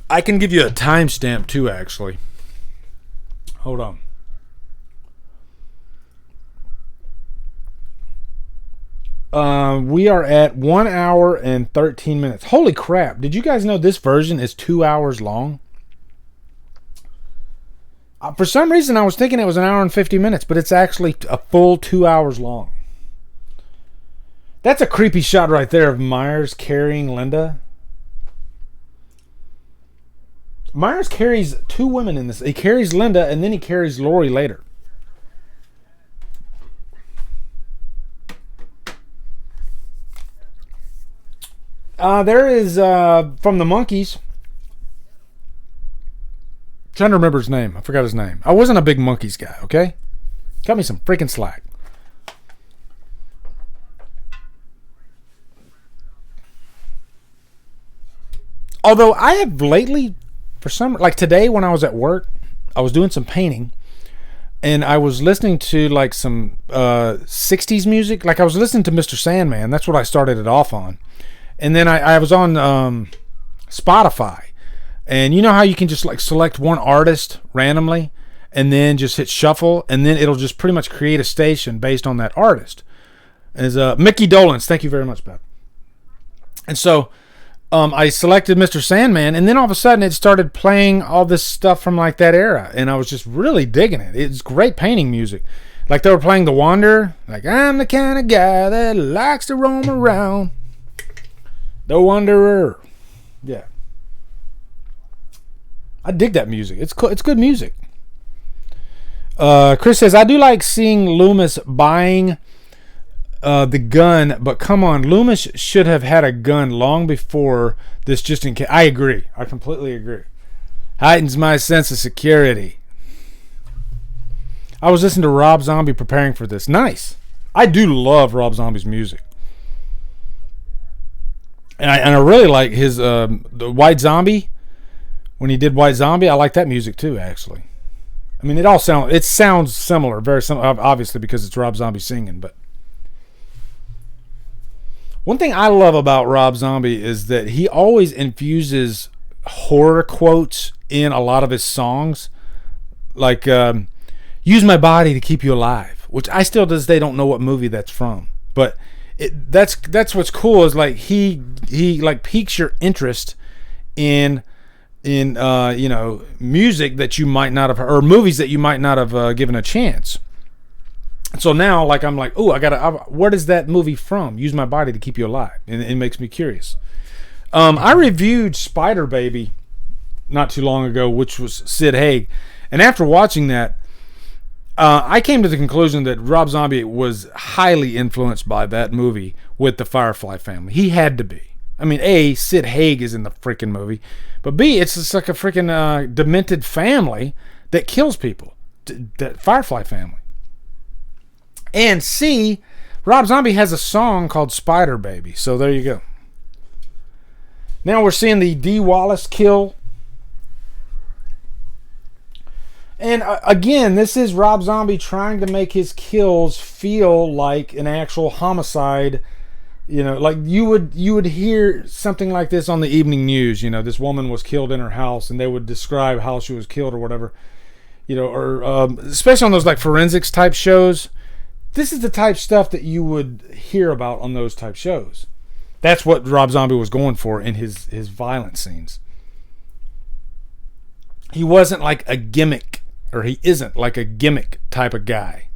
I can give you a timestamp too, actually. Hold on. We are at 1 hour and 13 minutes. Holy crap. Did you guys know this version is 2 hours long? For some reason, I was thinking it was 1 hour and 50 minutes, but it's actually a full 2 hours long. That's a creepy shot right there of Myers carrying Linda. Myers carries two women in this. He carries Linda, and then he carries Lori later. There is from the Monkees. Trying to remember his name. I forgot his name. I wasn't a big Monkees guy. Okay, cut me some freaking slack. Although I have lately, for some, like today when I was at work, I was doing some painting, and I was listening to like some 60s music. Like I was listening to Mr. Sandman. That's what I started it off on. And then I was on Spotify. And you know how you can just like select one artist randomly and then just hit shuffle, and then it'll just pretty much create a station based on that artist. As Mickey Dolenz, thank you very much, Beth. And so I selected Mr. Sandman, and then all of a sudden it started playing all this stuff from like that era, and I was just really digging it. It's great painting music. Like they were playing The Wanderer, like I'm the kind of guy that likes to roam around. The Wanderer. Yeah. I dig that music. It's cool. It's good music. Chris says, I do like seeing Loomis buying the gun, but come on, Loomis should have had a gun long before this, just in case. I agree. I completely agree. Heightens my sense of security. I was listening to Rob Zombie preparing for this. Nice. I do love Rob Zombie's music. And I really like his the White Zombie. When he did White Zombie, I like that music too, actually. I mean, it sounds similar, very similar, obviously because it's Rob Zombie singing. But one thing I love about Rob Zombie is that he always infuses horror quotes in a lot of his songs, like "Use my body to keep you alive," which I still to this day don't know what movie that's from, but That's what's cool is like he like piques your interest in music that you might not have, or movies that you might not have given a chance. So now, like, I'm like, oh, what is that movie from? Use My Body to Keep You Alive. And it makes me curious. I reviewed Spider Baby not too long ago, which was Sid Haig. And after watching that, I came to the conclusion that Rob Zombie was highly influenced by that movie with the Firefly family. He had to be. I mean, A, Sid Haig is in the freaking movie. But B, it's just like a freaking demented family that kills people. That Firefly family. And C, Rob Zombie has a song called Spider Baby. So there you go. Now we're seeing the Dee Wallace kill. And again, this is Rob Zombie trying to make his kills feel like an actual homicide. Like you would hear something like this on the evening news. This woman was killed in her house, and they would describe how she was killed or whatever. Or especially on those like forensics type shows. This is the type of stuff that you would hear about on those type shows. That's what Rob Zombie was going for in his violent scenes. He wasn't like a gimmick, or he isn't like a gimmick type of guy.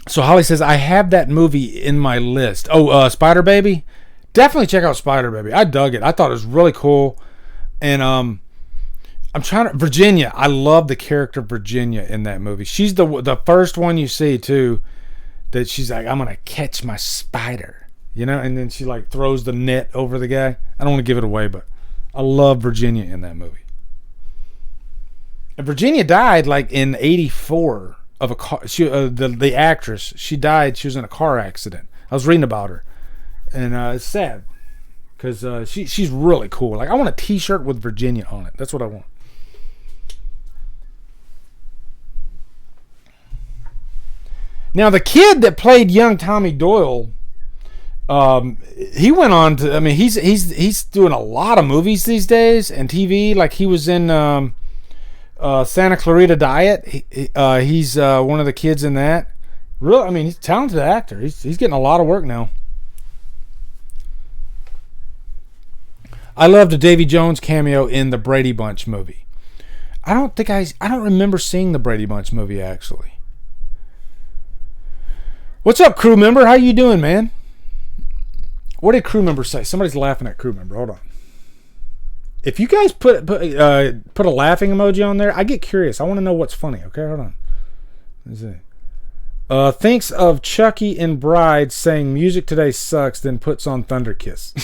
So Holly says, I have that movie in my list. Oh, Spider Baby? Definitely check out Spider Baby. I dug it. I thought it was really cool. And I'm trying to... Virginia. I love the character Virginia in that movie. She's the first one you see, too, that she's like, I'm going to catch my spider. And then she like throws the net over the guy. I don't want to give it away, but I love Virginia in that movie. And Virginia died like in 1984 of a car. The actress, she died. She was in a car accident. I was reading about her, and it's sad because she's really cool. Like, I want a T-shirt with Virginia on it. That's what I want. Now, the kid that played young Tommy Doyle, he went on to... I mean, he's doing a lot of movies these days and TV. Like, he was in Santa Clarita Diet. He's one of the kids in that. Really, I mean, he's a talented actor. He's getting a lot of work now. I loved the Davy Jones cameo in the Brady Bunch movie. I don't remember seeing the Brady Bunch movie, actually. What's up, crew member? How you doing, man? What did crew member say? Somebody's laughing at crew member. Hold on. If you guys put a laughing emoji on there, I get curious. I want to know what's funny. Okay, hold on. Let's see. Thinks of Chucky and Bride saying music today sucks, then puts on Thunder Kiss.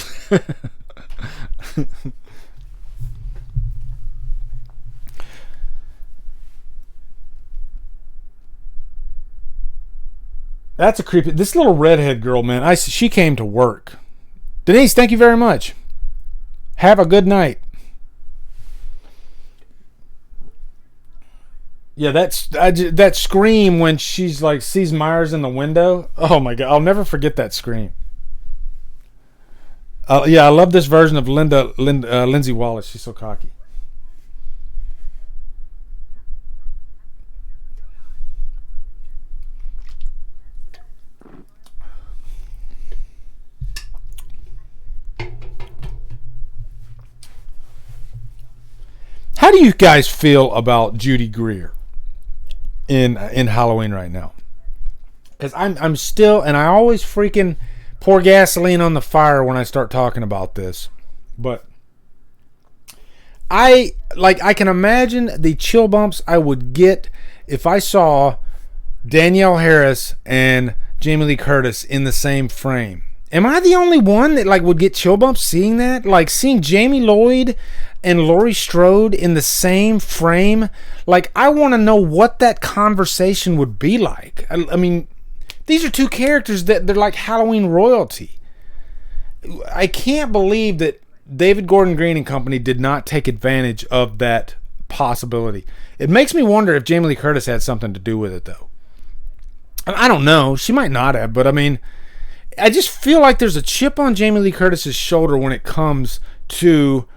That's a creepy... This little redhead girl, man, she came to work. Denise, thank you very much. Have a good night. Yeah, that scream when she's like sees Myers in the window. Oh my God, I'll never forget that scream. Yeah, I love this version of Lindsay Wallace. She's so cocky. How do you guys feel about Judy Greer in Halloween right now? Because I'm still, and I always freaking pour gasoline on the fire when I start talking about this. But I can imagine the chill bumps I would get if I saw Danielle Harris and Jamie Lee Curtis in the same frame. Am I the only one that like would get chill bumps seeing that? Like seeing Jamie Lloyd and Laurie Strode in the same frame? Like, I want to know what that conversation would be like. I mean, these are two characters that they're like Halloween royalty. I can't believe that David Gordon Green and company did not take advantage of that possibility. It makes me wonder if Jamie Lee Curtis had something to do with it, though. I don't know. She might not have, but I mean, I just feel like there's a chip on Jamie Lee Curtis's shoulder when it comes to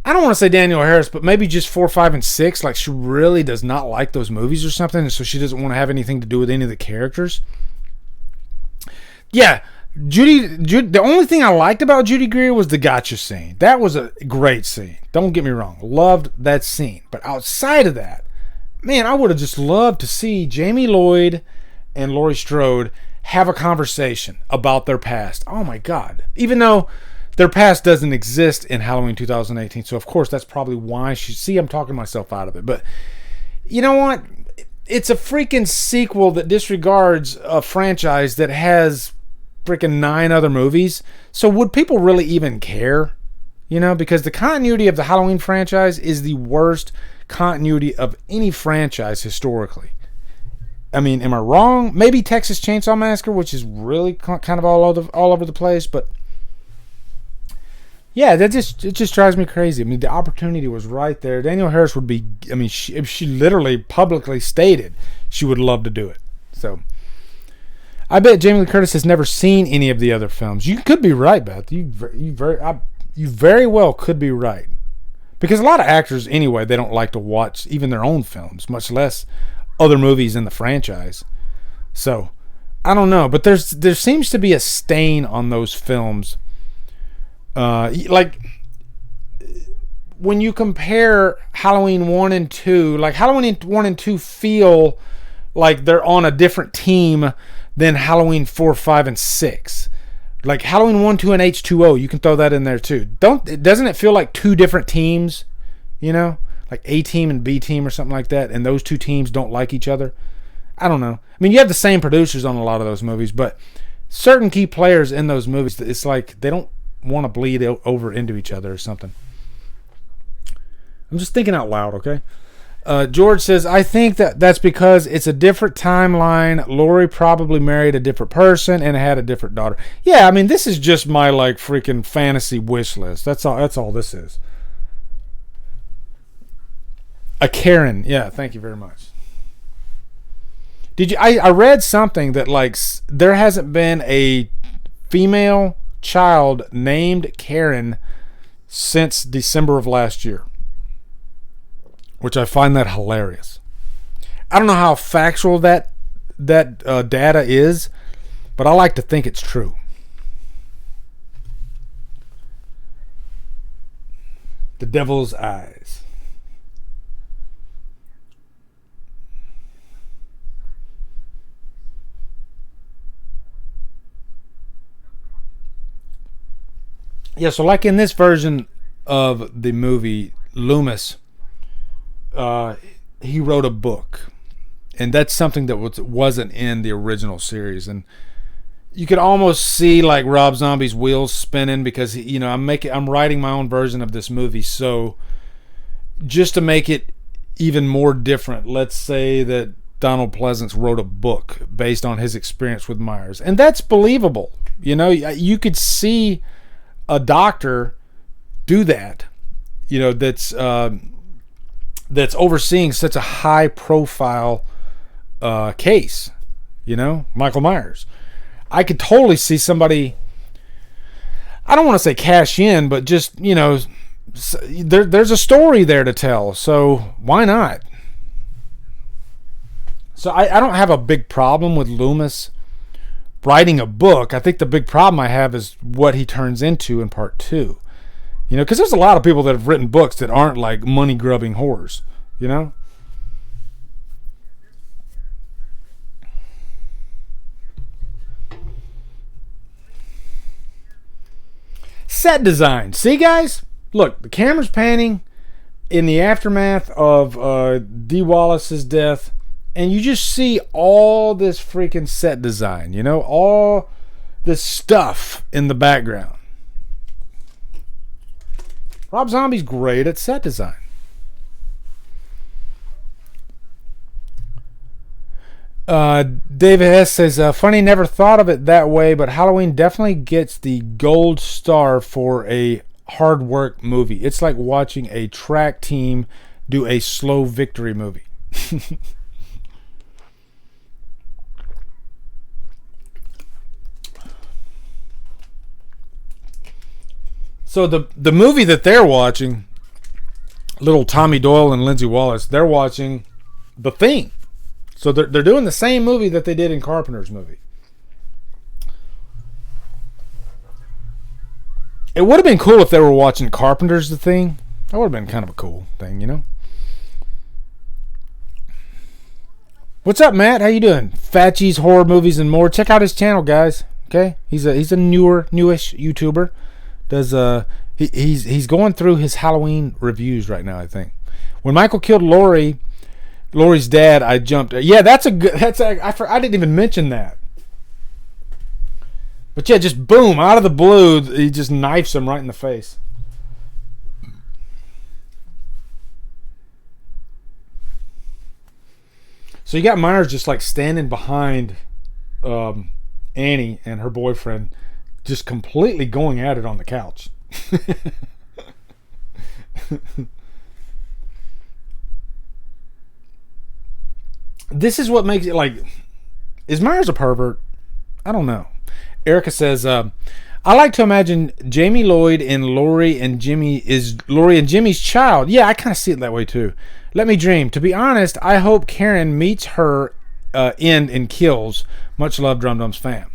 I don't want to say Danielle Harris, but maybe just 4, 5, and 6. Like, she really does not like those movies or something, and so she doesn't want to have anything to do with any of the characters. Yeah, Judy. The only thing I liked about Judy Greer was the gotcha scene. That was a great scene. Don't get me wrong. Loved that scene. But outside of that, man, I would have just loved to see Jamie Lloyd and Laurie Strode have a conversation about their past. Oh my God. Even though their past doesn't exist in Halloween 2018. So, of course, that's probably why I'm talking myself out of it. But you know what? It's a freaking sequel that disregards a franchise that has freaking 9 other movies. So would people really even care? You know, because the continuity of the Halloween franchise is the worst continuity of any franchise historically. I mean, am I wrong? Maybe Texas Chainsaw Massacre, which is really kind of all over the place, but yeah, it just drives me crazy. I mean, the opportunity was right there. Danielle Harris would be, I mean, if she literally publicly stated she would love to do it. So, I bet Jamie Lee Curtis has never seen any of the other films. You could be right, Beth. You very well could be right. Because a lot of actors, anyway, they don't like to watch even their own films, much less other movies in the franchise. So, I don't know. But there seems to be a stain on those films. Like when you compare Halloween 1 and 2, like Halloween 1 and 2 feel like they're on a different team than Halloween 4, 5, and 6. Like Halloween 1, 2, and H2O, you can throw that in there too. Doesn't it feel like 2 different teams? You know, like A team and B team or something like that, and those 2 teams don't like each other. I don't know. I mean, you have the same producers on a lot of those movies, but certain key players in those movies, it's like they don't want to bleed over into each other or something. I'm just thinking out loud, okay? George says, I think that's because it's a different timeline. Lori probably married a different person and had a different daughter. Yeah, I mean, this is just my like freaking fantasy wish list. That's all this is. A Karen. Yeah, thank you very much. Did you? I read something that like there hasn't been a female child named Karen since December of last year, which I find that hilarious. I don't know how factual that data is, but I like to think it's true. The Devil's Eyes. Yeah, so like in this version of the movie, Loomis, he wrote a book, and that's something that wasn't in the original series, and you could almost see like Rob Zombie's wheels spinning because I'm writing my own version of this movie, so just to make it even more different, let's say that Donald Pleasance wrote a book based on his experience with Myers, and that's believable. You know, you could see a doctor do that, that's overseeing such a high profile case, Michael Myers. I could totally see somebody, I don't want to say cash in, but just, there's a story there to tell, so why not? So I don't have a big problem with Loomis writing a book. I think the big problem I have is what he turns into in part 2. Because there's a lot of people that have written books that aren't like money grubbing whores, Set design. See, guys? Look, the camera's panning in the aftermath of Dee Wallace's death, and you just see all this freaking set design, all this stuff in the background. Rob Zombie's great at set design. David S. says, funny, never thought of it that way, but Halloween definitely gets the gold star for a hard work movie. It's like watching a track team do a slow victory movie. So the movie that they're watching little Tommy Doyle and Lindsay Wallace, they're watching The Thing. So they're doing the same movie that they did in Carpenter's movie. It would have been cool if they were watching Carpenter's The Thing. That would have been kind of a cool thing, you know? What's up, Matt? How you doing? Fatchies, horror movies, and more. Check out his channel, guys. Okay? He's a newish YouTuber. He's going through his Halloween reviews right now, I think. When Michael killed Lori's dad, I jumped. Yeah, I didn't even mention that. But yeah, just boom, out of the blue, he just knifes him right in the face. So you got Myers just like standing behind Annie and her boyfriend, just completely going at it on the couch. This is what makes it like, is Myers a pervert? I don't know. Erica says, I like to imagine Jamie Lloyd and Lori and Jimmy's child. Yeah, I kind of see it that way too. Let me dream. To be honest, I hope Karen meets her end and kills. Much love, Drumdums fam.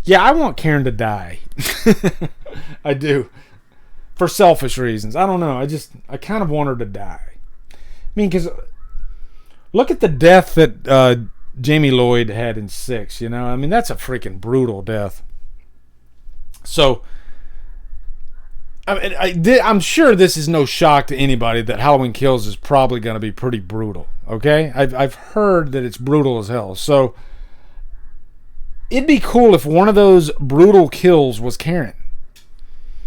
Yeah, I want Karen to die. I do. For selfish reasons. I don't know. I kind of want her to die. I mean, because look at the death that Jamie Lloyd had in 6, you know? I mean, that's a freaking brutal death. So, I'm sure this is no shock to anybody that Halloween Kills is probably going to be pretty brutal, okay? I've heard that it's brutal as hell. So, it'd be cool if one of those brutal kills was Karen.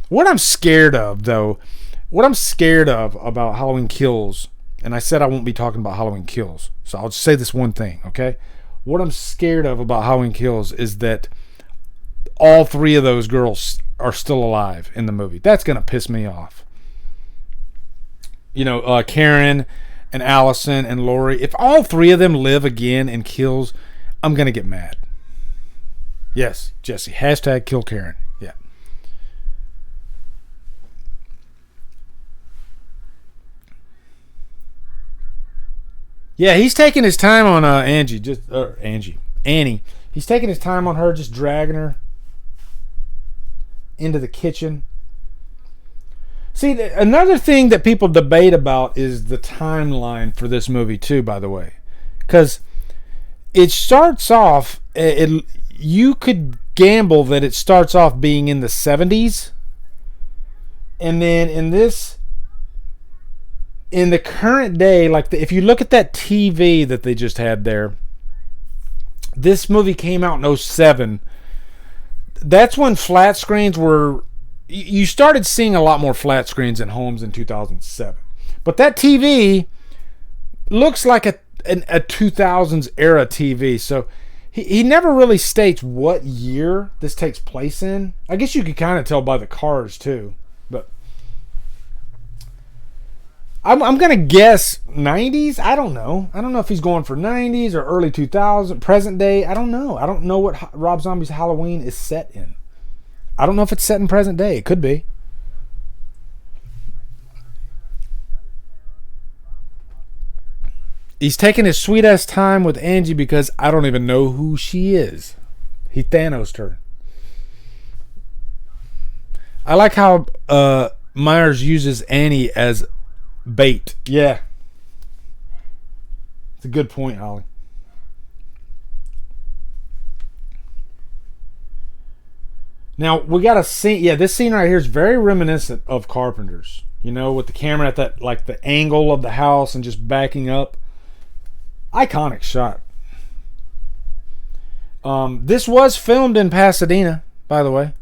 What I'm scared of, though, about Halloween Kills, and I said I won't be talking about Halloween Kills, so I'll just say this one thing, okay? What I'm scared of about Halloween Kills is that all 3 of those girls are still alive in the movie. That's going to piss me off. You know, Karen and Allison and Lori. If all 3 of them live again in Kills, I'm going to get mad. Yes, Jesse. Hashtag kill Karen. Yeah. Yeah, he's taking his time on Annie. He's taking his time on her, just dragging her into the kitchen. See, another thing that people debate about is the timeline for this movie too, by the way. Because it starts off, you could gamble that it starts off being in the 70s. And then in the current day, like if you look at that TV that they just had there, this movie came out in 2007. That's when flat screens were... You started seeing a lot more flat screens in homes in 2007. But that TV looks like a 2000s era TV. So he never really states what year this takes place in. I guess you could kind of tell by the cars too. But I'm going to guess 90s. I don't know. I don't know if he's going for 90s or early 2000s, present day. I don't know. I don't know what Rob Zombie's Halloween is set in. I don't know if it's set in present day. It could be. He's taking his sweet ass time with Angie because I don't even know who she is. He Thanos'd her. I like how Myers uses Annie as bait. Yeah. It's a good point, Holly. Now, we got a scene. Yeah, this scene right here is very reminiscent of Carpenter's. You know, with the camera at that, like the angle of the house and just backing up. Iconic shot. This was filmed in Pasadena, by the way.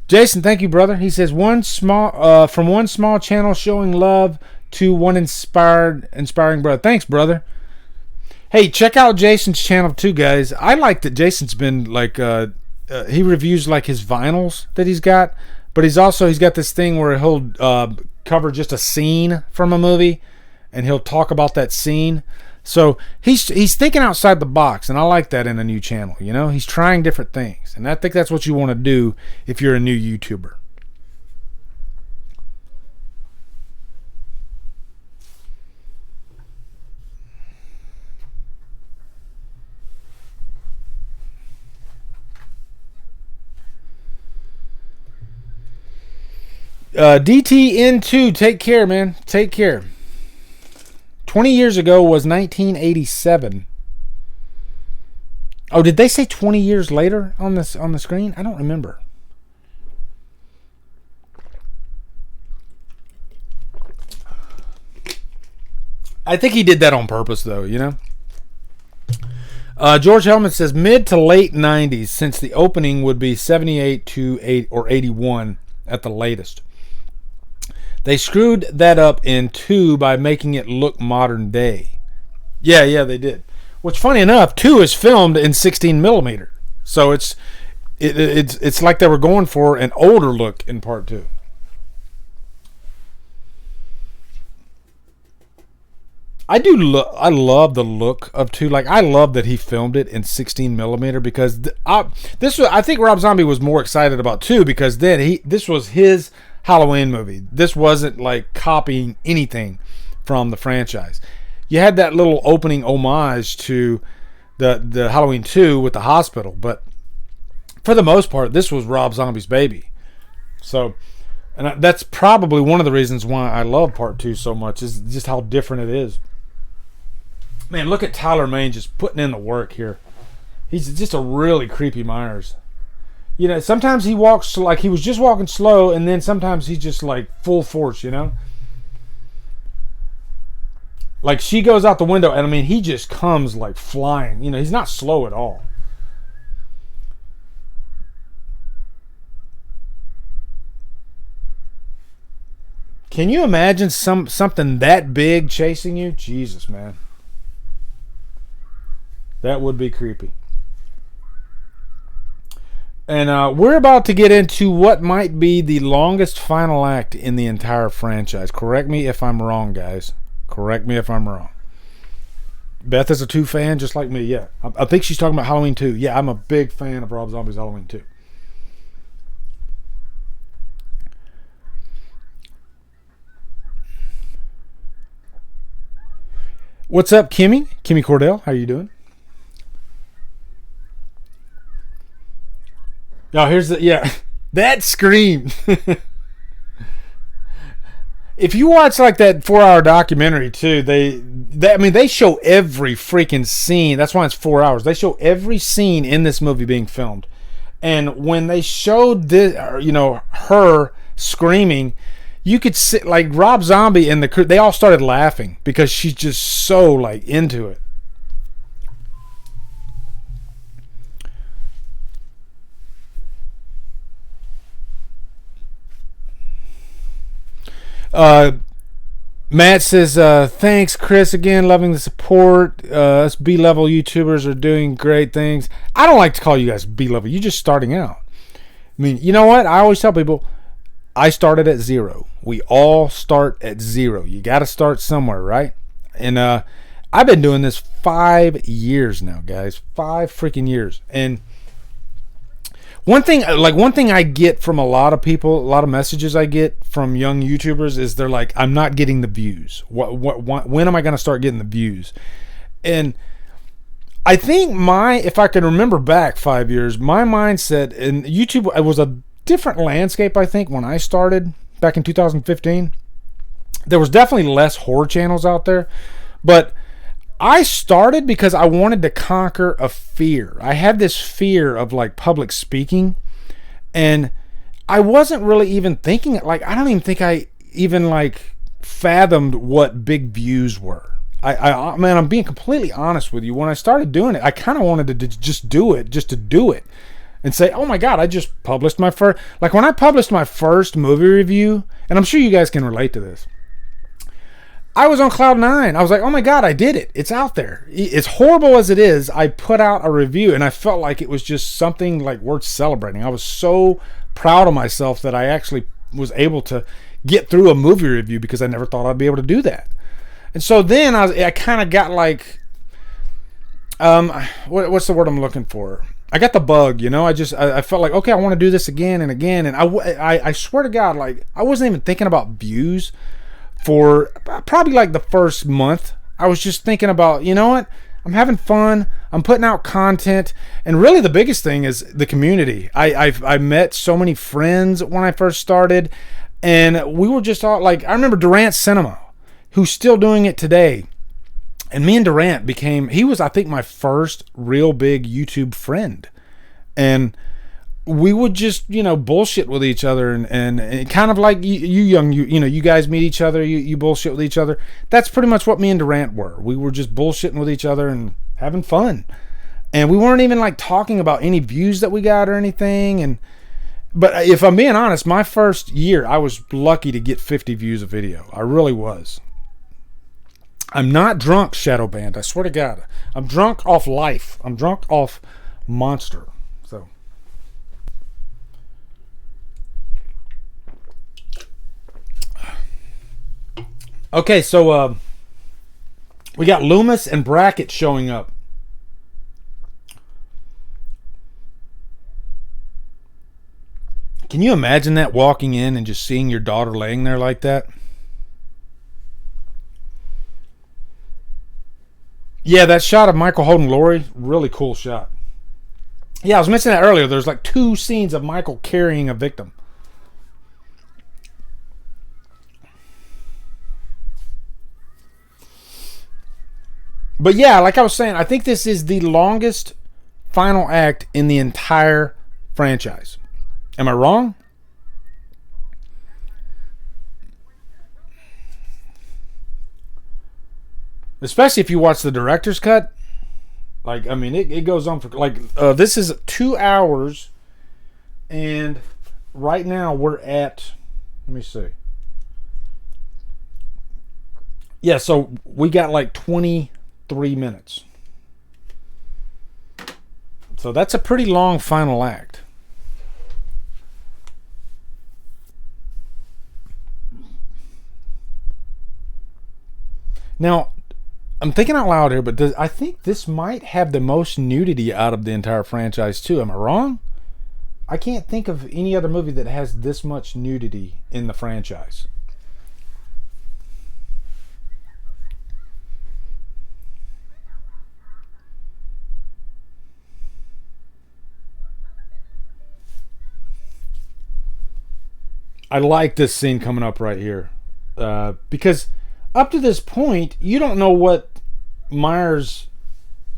Jason, thank you, brother. He says from one small channel showing love to one inspiring brother. Thanks, brother. Hey, check out Jason's channel too, guys. I like that Jason's been like he reviews like his vinyls that he's got, but he's got this thing where he'll cover just a scene from a movie, and he'll talk about that scene. So he's thinking outside the box, and I like that in a new channel. You know, he's trying different things, and I think that's what you want to do if you're a new YouTuber. DTN2, take care, man. Take care. 20 years ago was 1987. Oh, did they say 20 years later on the screen? I don't remember. I think he did that on purpose, though, you know? George Hellman says mid to late 90s, since the opening would be 78 to 8 or 81 at the latest. They screwed that up in 2 by making it look modern day. Yeah, they did. Which, funny enough, 2 is filmed in 16 millimeter, so it's like they were going for an older look in part 2. I love the look of 2. Like, I love that he filmed it in 16 millimeter because I think Rob Zombie was more excited about 2 because then this was his Halloween movie. This wasn't like copying anything from the franchise. You had that little opening homage to the Halloween 2 with the hospital, but for the most part, this was Rob Zombie's baby. So, and that's probably one of the reasons why I love part 2 so much, is just how different it is. Man, look at Tyler Mane just putting in the work here. He's just a really creepy Myers. You know, sometimes he walks like he was just walking slow, and then sometimes he's just like full force, you know? Like, she goes out the window, and I mean, he just comes like flying. You know, he's not slow at all. Can you imagine something that big chasing you? Jesus, man. That would be creepy. And we're about to get into what might be the longest final act in the entire franchise. Correct me if I'm wrong, guys. Correct me if I'm wrong. Beth is a 2 fan, just like me. Yeah, I think she's talking about Halloween 2. Yeah, I'm a big fan of Rob Zombie's Halloween 2. What's up, Kimmy? Kimmy Cordell, how you doing? Oh, here's that scream. If you watch like that 4-hour documentary too, they show every freaking scene. That's why it's 4 hours. They show every scene in this movie being filmed. And when they showed this, her screaming, you could see like Rob Zombie and the crew, they all started laughing because she's just so like into it. Matt says, thanks, Chris, again, loving the support. Us B-level YouTubers are doing great things. I don't like to call you guys B-level. You're just starting out. I mean, you know what? I always tell people, I started at 0. We all start at 0. You got to start somewhere, right? And I've been doing this 5 years now, guys. 5 freaking years. And one thing I get from a lot of people, a lot of messages I get from young YouTubers is they're like, I'm not getting the views. When am I going to start getting the views? And I think if I can remember back 5 years, my mindset in YouTube, it was a different landscape, I think, when I started back in 2015. There was definitely less horror channels out there, but I started because I wanted to conquer a fear. I had this fear of like public speaking, and I wasn't really even thinking, like, I don't even think I even like fathomed what big views were. Man, I'm being completely honest with you. When I started doing it, I kind of wanted to just do it, just to do it and say, oh my God, I just published my first, like when I published my first movie review, and I'm sure you guys can relate to this, I was on cloud 9. I was like, oh my God, I did it. It's out there. As horrible as it is, I put out a review and I felt like it was just something like worth celebrating. I was so proud of myself that I actually was able to get through a movie review because I never thought I'd be able to do that. And so then I kind of got like, what's the word I'm looking for? I got the bug, I felt like, okay, I want to do this again and again. And I swear to God, like I wasn't even thinking about views for probably like the first month. I was just thinking about, you know what? I'm having fun. I'm putting out content, and really the biggest thing is the community. I met so many friends when I first started, and we were just all like, I remember Durant Cinema, who's still doing it today. And me and Durant he was, I think, my first real big YouTube friend. And we would just, bullshit with each other, and kind of like you guys meet each other, you bullshit with each other. That's pretty much what me and Durant were. We were just bullshitting with each other and having fun. And we weren't even like talking about any views that we got or anything. But if I'm being honest, my first year, I was lucky to get 50 views a video. I really was. I'm not drunk, Shadow Band. I swear to God. I'm drunk off life. I'm drunk off Monster. So. Okay, so we got Loomis and Brackett showing up. Can you imagine that, walking in and just seeing your daughter laying there like that? Yeah, that shot of Michael holding Lori, really cool shot. Yeah, I was mentioning that earlier. There's like 2 scenes of Michael carrying a victim. But yeah, like I was saying, I think this is the longest final act in the entire franchise. Am I wrong? Especially if you watch the director's cut. Like, I mean, it goes on for, like, this is 2 hours. And right now we're at, let me see. Yeah, so we got like 23 minutes. So that's a pretty long final act. Now, I'm thinking out loud here, but I think this might have the most nudity out of the entire franchise too. Am I wrong? I can't think of any other movie that has this much nudity in the franchise. I like this scene coming up right here. Because up to this point, you don't know what Myers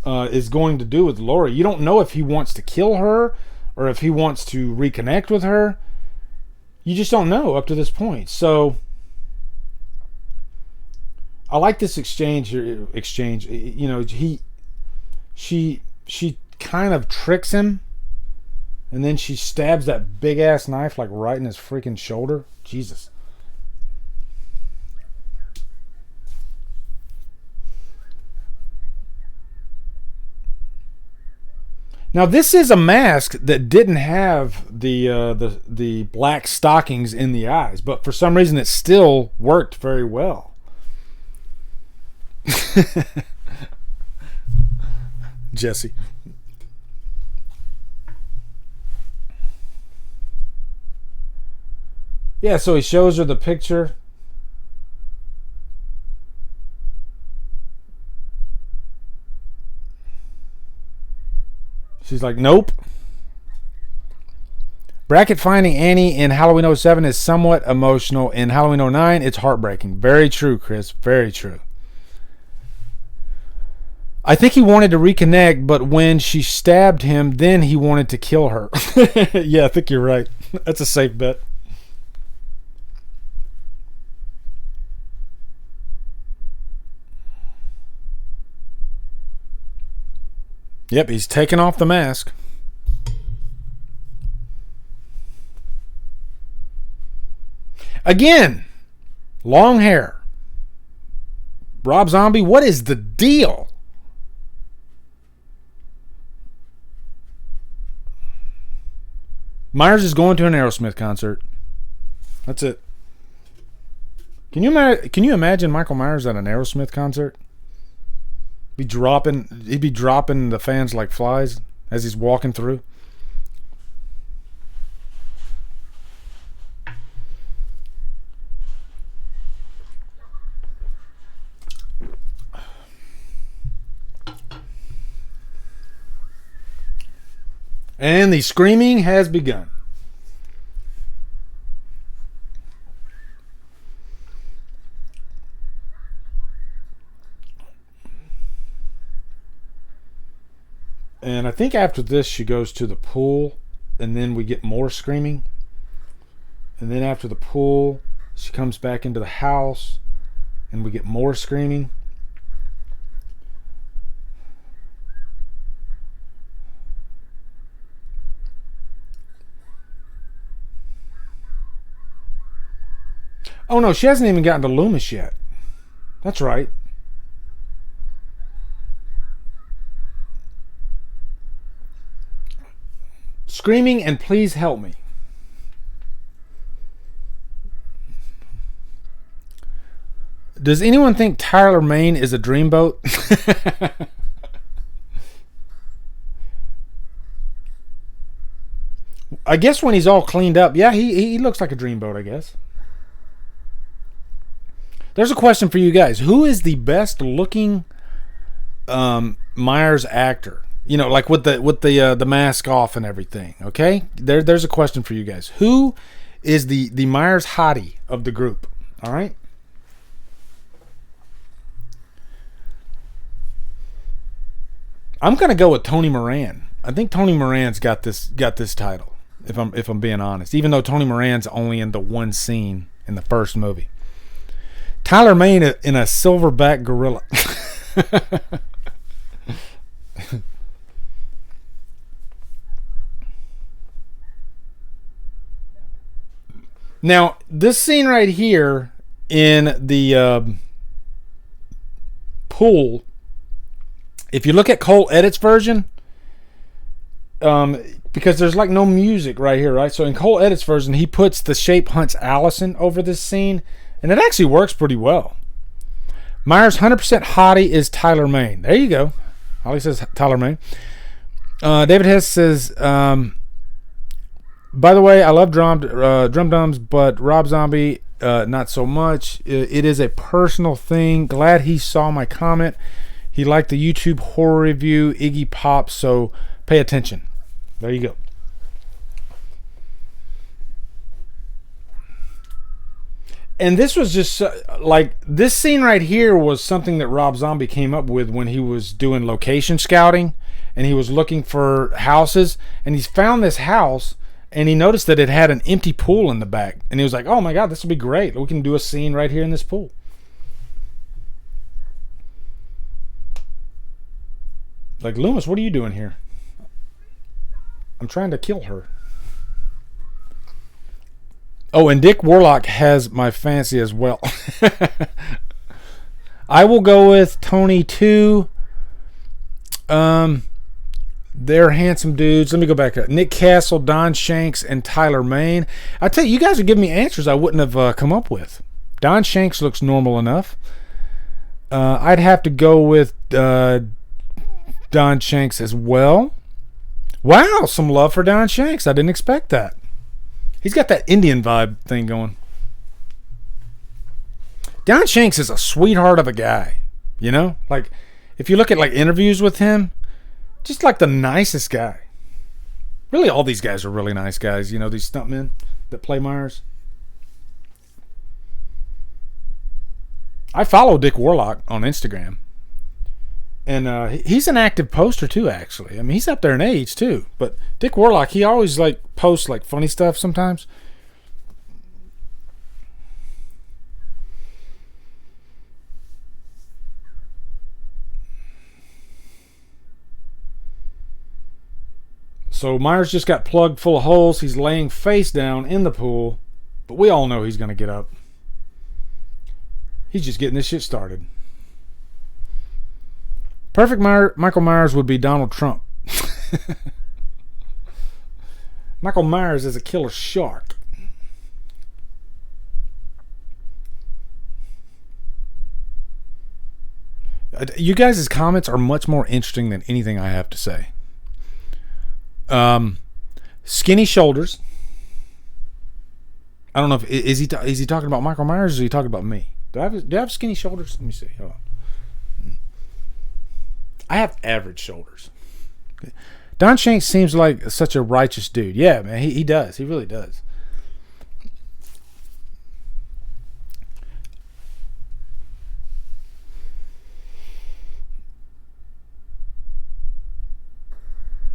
is going to do with Lori. You don't know if he wants to kill her or if he wants to reconnect with her. You just don't know up to this point. So I like this exchange. She kind of tricks him, and then she stabs that big ass knife like right in his freaking shoulder. Jesus. Now this is a mask that didn't have the black stockings in the eyes, but for some reason it still worked very well. Jesse. Yeah, so he shows her the picture. She's like, nope. Brackett finding Annie in Halloween 07 is somewhat emotional. In Halloween 09, it's heartbreaking. Very true, Chris. Very true. I think he wanted to reconnect, but when she stabbed him, then he wanted to kill her. Yeah, I think you're right. That's a safe bet. Yep, he's taking off the mask. Again, long hair. Rob Zombie, what is the deal? Myers is going to an Aerosmith concert. That's it. Can you imagine Michael Myers at an Aerosmith concert? He'd be dropping the fans like flies as he's walking through. And the screaming has begun. And I think after this she goes to the pool, and then we get more screaming. And then after the pool, she comes back into the house, and we get more screaming. Oh no, she hasn't even gotten to Loomis yet. That's right. Screaming and please help me. Does anyone think Tyler Maine is a dreamboat? I guess when he's all cleaned up, yeah, he looks like a dreamboat, I guess. There's a question for you guys. Who is the best looking Myers actor? You know, like with the mask off and everything. Okay, there's a question for you guys. Who is the Myers hottie of the group? All right. I'm gonna go with Tony Moran. I think Tony Moran's got this title. If I'm being honest, even though Tony Moran's only in the one scene in the first movie. Tyler Maine in a silverback gorilla. Now, this scene right here in the pool, if you look at Cole Edit's version, because there's like no music right here, right? So in Cole Edit's version, he puts The Shape Hunts Allison over this scene, and it actually works pretty well. Myers' 100% hottie is Tyler Maine. There you go. Holly says Tyler Maine. David Hess says, by the way, I love Drumdums, but Rob Zombie, not so much. It is a personal thing. Glad he saw my comment. He liked the YouTube horror review, Iggy Pop, so pay attention. There you go. And this was just like, this scene right here was something that Rob Zombie came up with when he was doing location scouting, and he was looking for houses, and he's found this house, and he noticed that it had an empty pool in the back, and he was like, oh my god, this will be great. We can do a scene right here in this pool. Like, Loomis, what are you doing here? I'm trying to kill her. Oh, and Dick Warlock has my fancy as well. I will go with Tony 2. They're handsome dudes. Let me go back up. Nick Castle, Don Shanks, and Tyler Maine. I tell you guys are giving me answers I wouldn't have come up with. Don Shanks looks normal enough. I'd have to go with Don Shanks as well. Wow, some love for Don Shanks. I didn't expect that. He's got that Indian vibe thing going. Don Shanks is a sweetheart of a guy. You know? Like, if you look at like interviews with him, just like the nicest guy. Really, all these guys are really nice guys. You know, these stuntmen that play Myers. I follow Dick Warlock on Instagram. And he's an active poster too, actually. I mean, he's up there in age too. But Dick Warlock, he always like posts like funny stuff sometimes. So Myers just got plugged full of holes. He's laying face down in the pool. But we all know he's going to get up. He's just getting this shit started. Perfect Michael Myers would be Donald Trump. Michael Myers is a killer shark. You guys' comments are much more interesting than anything I have to say. Skinny shoulders. I don't know if is he talking about Michael Myers or is he talking about me? Do I have skinny shoulders? Let me see. Hold on. I have average shoulders. Okay. Don Shanks seems like such a righteous dude. Yeah, man, he does. He really does.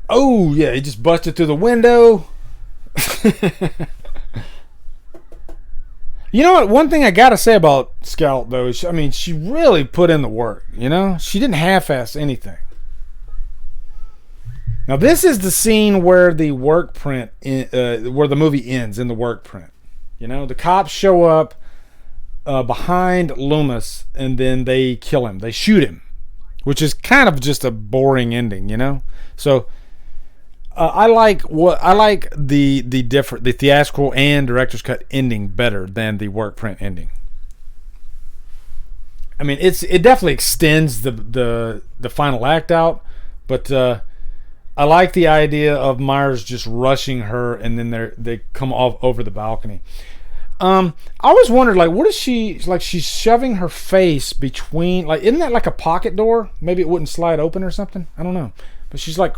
Oh, yeah, he just busted through the window. You know what? One thing I gotta say about Scout, though, is, I mean, she really put in the work, you know? She didn't half-ass anything. Now, this is the scene where the Workprint, where the movie ends, in the Workprint. You know, the cops show up behind Loomis, and then they kill him. They shoot him, which is kind of just a boring ending, you know? So, I like the theatrical and director's cut ending better than the Workprint ending. I mean, it definitely extends the final act out, but I like the idea of Myers just rushing her, and then they come off over the balcony. I always wondered, like, what is she like? She's shoving her face between, like, isn't that like a pocket door? Maybe it wouldn't slide open or something. I don't know, but she's like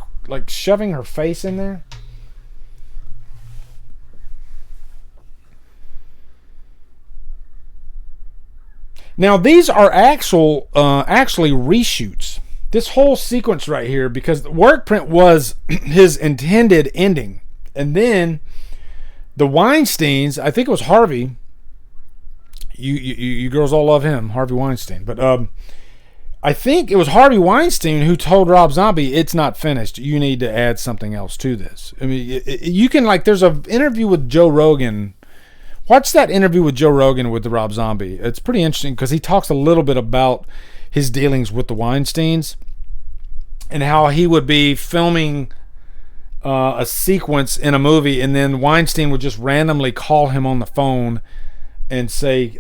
shoving her face in there. Now these are actually reshoots. This whole sequence right here, because the Workprint was his intended ending, and then the Weinsteins, I think it was Harvey. You girls all love him, Harvey Weinstein, but I think it was Harvey Weinstein who told Rob Zombie, it's not finished. You need to add something else to this. I mean, you can, like, there's an interview with Joe Rogan. Watch that interview with Joe Rogan with the Rob Zombie. It's pretty interesting because he talks a little bit about his dealings with the Weinsteins and how he would be filming a sequence in a movie, and then Weinstein would just randomly call him on the phone and say,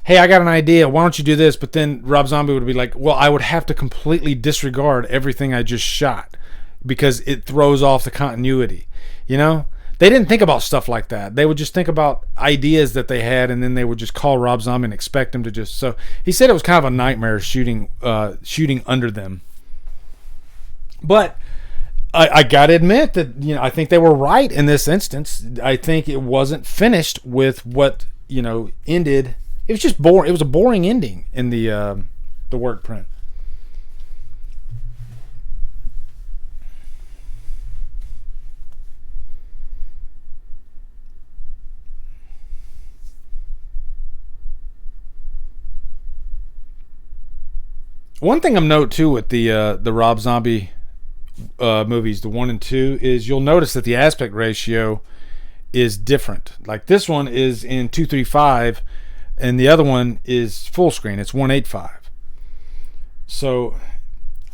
hey, I got an idea, why don't you do this? But then Rob Zombie would be like, well, I would have to completely disregard everything I just shot because it throws off the continuity. You know, they didn't think about stuff like that. They would just think about ideas that they had, and then they would just call Rob Zombie and expect him to just. So he said it was kind of a nightmare shooting under them. But I gotta admit that, you know, I think they were right in this instance. I think it wasn't finished with what, you know, ended. It was just boring. It was a boring ending in the Workprint. One thing I'm note too with the Rob Zombie movies, the 1 and 2, is you'll notice that the aspect ratio is different. Like this one is in 2:35. And the other one is full screen. It's 1:85. So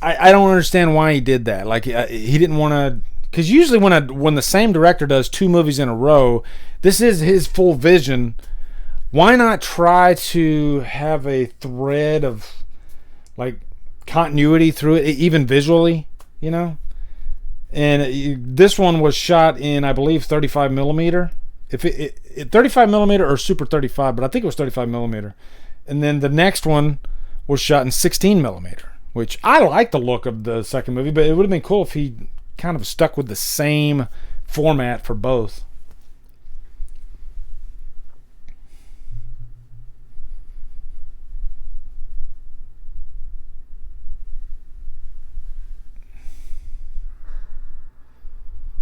I don't understand why he did that. Like he didn't want to, because usually when the same director does 2 movies in a row, this is his full vision. Why not try to have a thread of like continuity through it, even visually, you know? And this one was shot in, I believe, 35 millimeter. If it 35 millimeter or super 35, but I think it was 35 millimeter. And then the next one was shot in 16 millimeter, which I like the look of the second movie, but it would have been cool if he kind of stuck with the same format for both.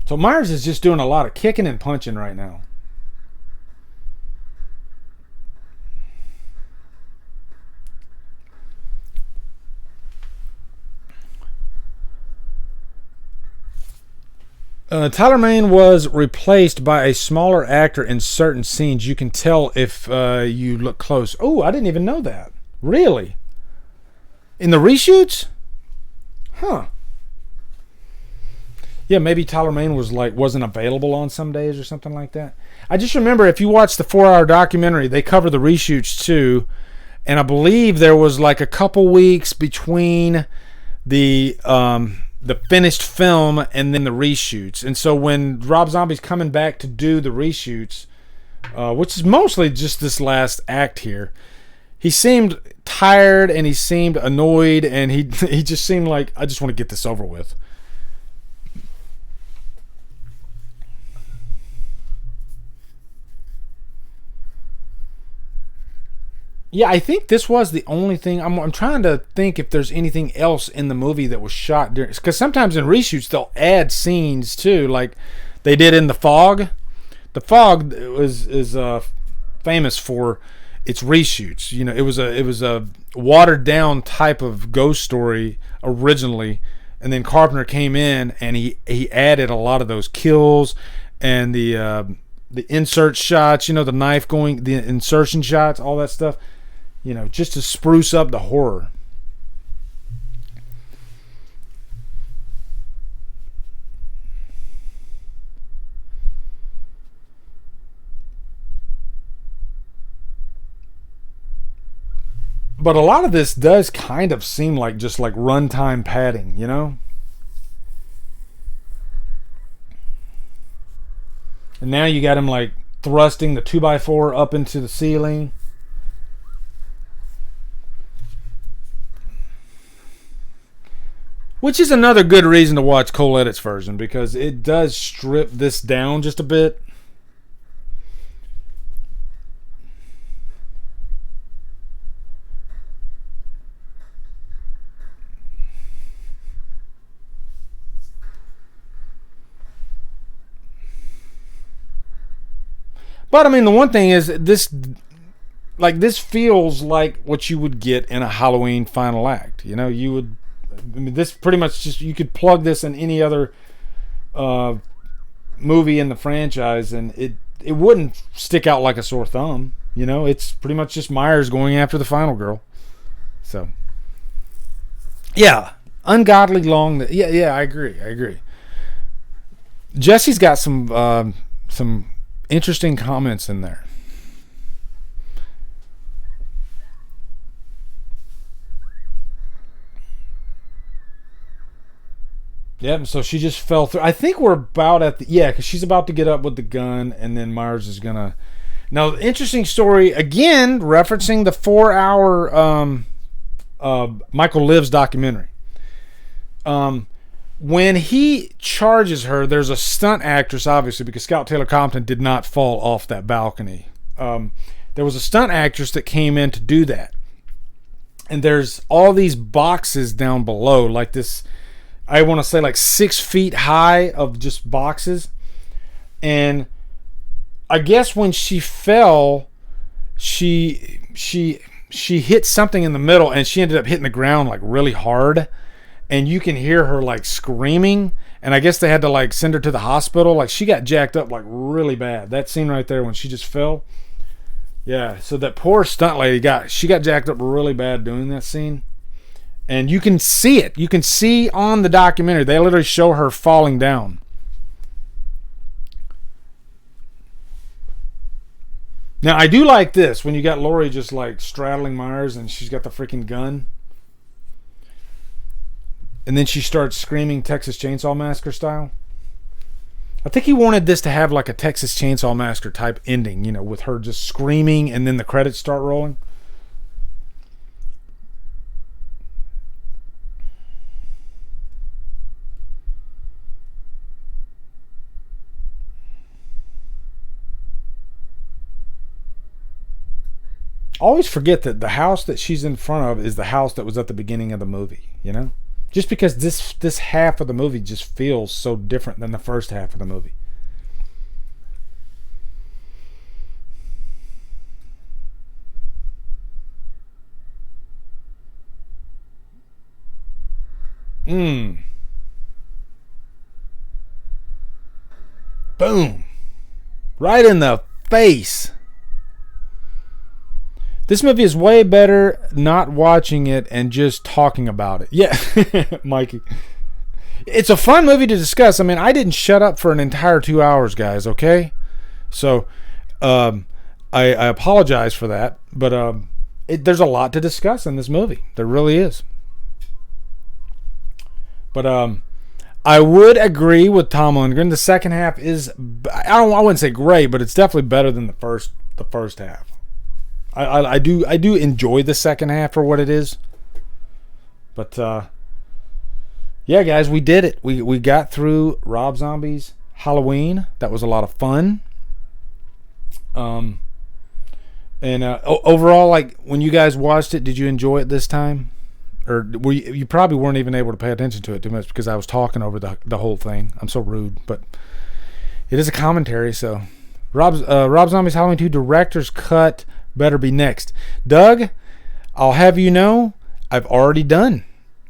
So Myers is just doing a lot of kicking and punching right now. Tyler Mane was replaced by a smaller actor in certain scenes. You can tell if you look close. Oh, I didn't even know that. Really? In the reshoots? Huh. Yeah, maybe Tyler Mane wasn't available on some days or something like that. I just remember, if you watch the 4-hour documentary, they cover the reshoots too, and I believe there was like a couple weeks between the finished film and then the reshoots. And so when Rob Zombie's coming back to do the reshoots, which is mostly just this last act here, he seemed tired and he seemed annoyed, and he just seemed like, I just want to get this over with. Yeah, I think this was the only thing. I'm trying to think if there's anything else in the movie that was shot during. Because sometimes in reshoots they'll add scenes too, like they did in The Fog. The Fog is famous for its reshoots. You know, it was a watered down type of ghost story originally, and then Carpenter came in and he added a lot of those kills and the insert shots. You know, the knife going, the insertion shots, all that stuff. You know, just to spruce up the horror. But a lot of this does kind of seem like just like runtime padding, you know? And now you got him like thrusting the 2x4 up into the ceiling. Which is another good reason to watch Cole Edit's version, because it does strip this down just a bit. But I mean, the one thing is this, like, this feels like what you would get in a Halloween final act. You know, you would, I mean, this pretty much just, you could plug this in any other movie in the franchise and it wouldn't stick out like a sore thumb. You know, it's pretty much just Myers going after the final girl. So, yeah, ungodly long. Yeah, I agree. Jesse's got some interesting comments in there. Yep, so she just fell through. I think we're about at the... Yeah, because she's about to get up with the gun, and then Myers is going to... Now, interesting story, again, referencing the 4-hour Michael Lives documentary. When he charges her, there's a stunt actress, obviously, because Scout Taylor Compton did not fall off that balcony. There was a stunt actress that came in to do that. And there's all these boxes down below, like this... I want to say like 6 feet high of just boxes. And I guess when she fell, she hit something in the middle and she ended up hitting the ground like really hard. And you can hear her like screaming. And I guess they had to like send her to the hospital. Like she got jacked up like really bad. That scene right there when she just fell. Yeah, so that poor stunt lady got jacked up really bad doing that scene. And you can see it. You can see on the documentary. They literally show her falling down. Now, I do like this. When you got Lori just like straddling Myers and she's got the freaking gun. And then she starts screaming Texas Chainsaw Massacre style. I think he wanted this to have like a Texas Chainsaw Massacre type ending. You know, with her just screaming and then the credits start rolling. Always forget that the house that she's in front of is the house that was at the beginning of the movie, you know? Just because this half of the movie just feels so different than the first half of the movie. Boom. Right in the face. This movie is way better not watching it and just talking about it. Yeah, Mikey. It's a fun movie to discuss. I mean, I didn't shut up for an entire 2 hours, guys, okay? So, I apologize for that. But there's a lot to discuss in this movie. There really is. But I would agree with Tom Lundgren. The second half is... I wouldn't say great, but it's definitely better than the first half. I do enjoy the second half for what it is. But yeah, guys, we did it. We got through Rob Zombie's Halloween. That was a lot of fun. And overall, like when you guys watched it, did you enjoy it this time? Or were you probably weren't even able to pay attention to it too much because I was talking over the whole thing. I'm so rude, but it is a commentary. So Rob Zombie's Halloween 2 director's cut better be next. Doug, I'll have you know, I've already done.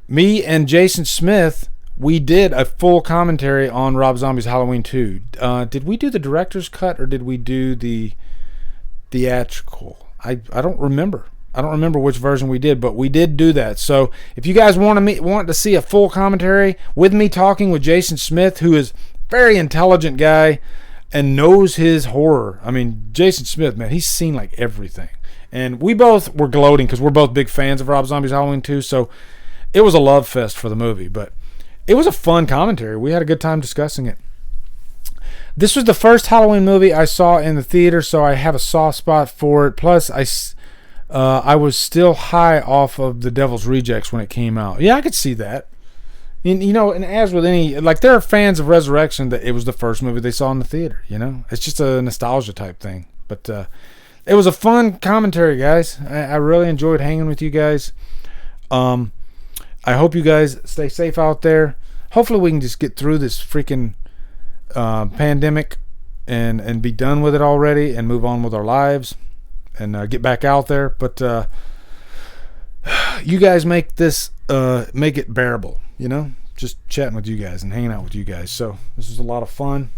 Me and Jason Smith, we did a full commentary on Rob Zombie's Halloween 2. Did we do the director's cut or did we do the theatrical? I don't remember. I don't remember which version we did, but we did do that. So if you guys want to see a full commentary with me talking with Jason Smith, who is a very intelligent guy and knows his horror. I mean, Jason Smith, man, he's seen like everything. And we both were gloating because we're both big fans of Rob Zombie's Halloween 2. So it was a love fest for the movie, but it was a fun commentary. We had a good time discussing it. This was the first Halloween movie I saw in the theater, so I have a soft spot for it. Plus, I was still high off of The Devil's Rejects when it came out. Yeah, I could see that. You know, and as with any, like, there are fans of Resurrection that it was the first movie they saw in the theater, you know? It's just a nostalgia type thing. But it was a fun commentary, guys. I really enjoyed hanging with you guys. I hope you guys stay safe out there. Hopefully we can just get through this freaking pandemic and be done with it already and move on with our lives and get back out there. But you guys make it bearable, you know, just chatting with you guys and hanging out with you guys. So this was a lot of fun.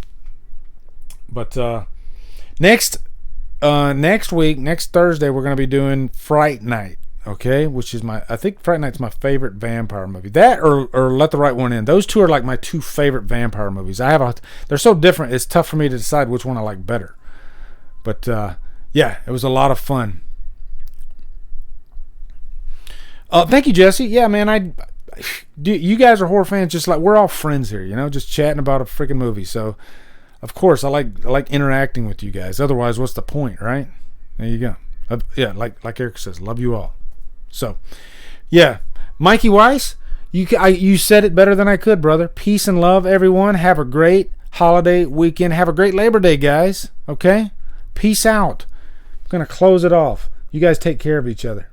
But next week, next Thursday, we're going to be doing Fright Night. Okay, which is I think Fright Night's my favorite vampire movie. That or Let the Right One In. Those two are like my two favorite vampire movies. They're so different. It's tough for me to decide which one I like better. But yeah, it was a lot of fun. Thank you, Jesse. Yeah, man, you guys are horror fans. Just like we're all friends here, you know, just chatting about a freaking movie. So, of course, I like interacting with you guys. Otherwise, what's the point, right? There you go. Yeah, like Eric says, love you all. So, yeah, Mikey Weiss, you said it better than I could, brother. Peace and love, everyone. Have a great holiday weekend. Have a great Labor Day, guys. Okay? Peace out. I'm going to close it off. You guys take care of each other.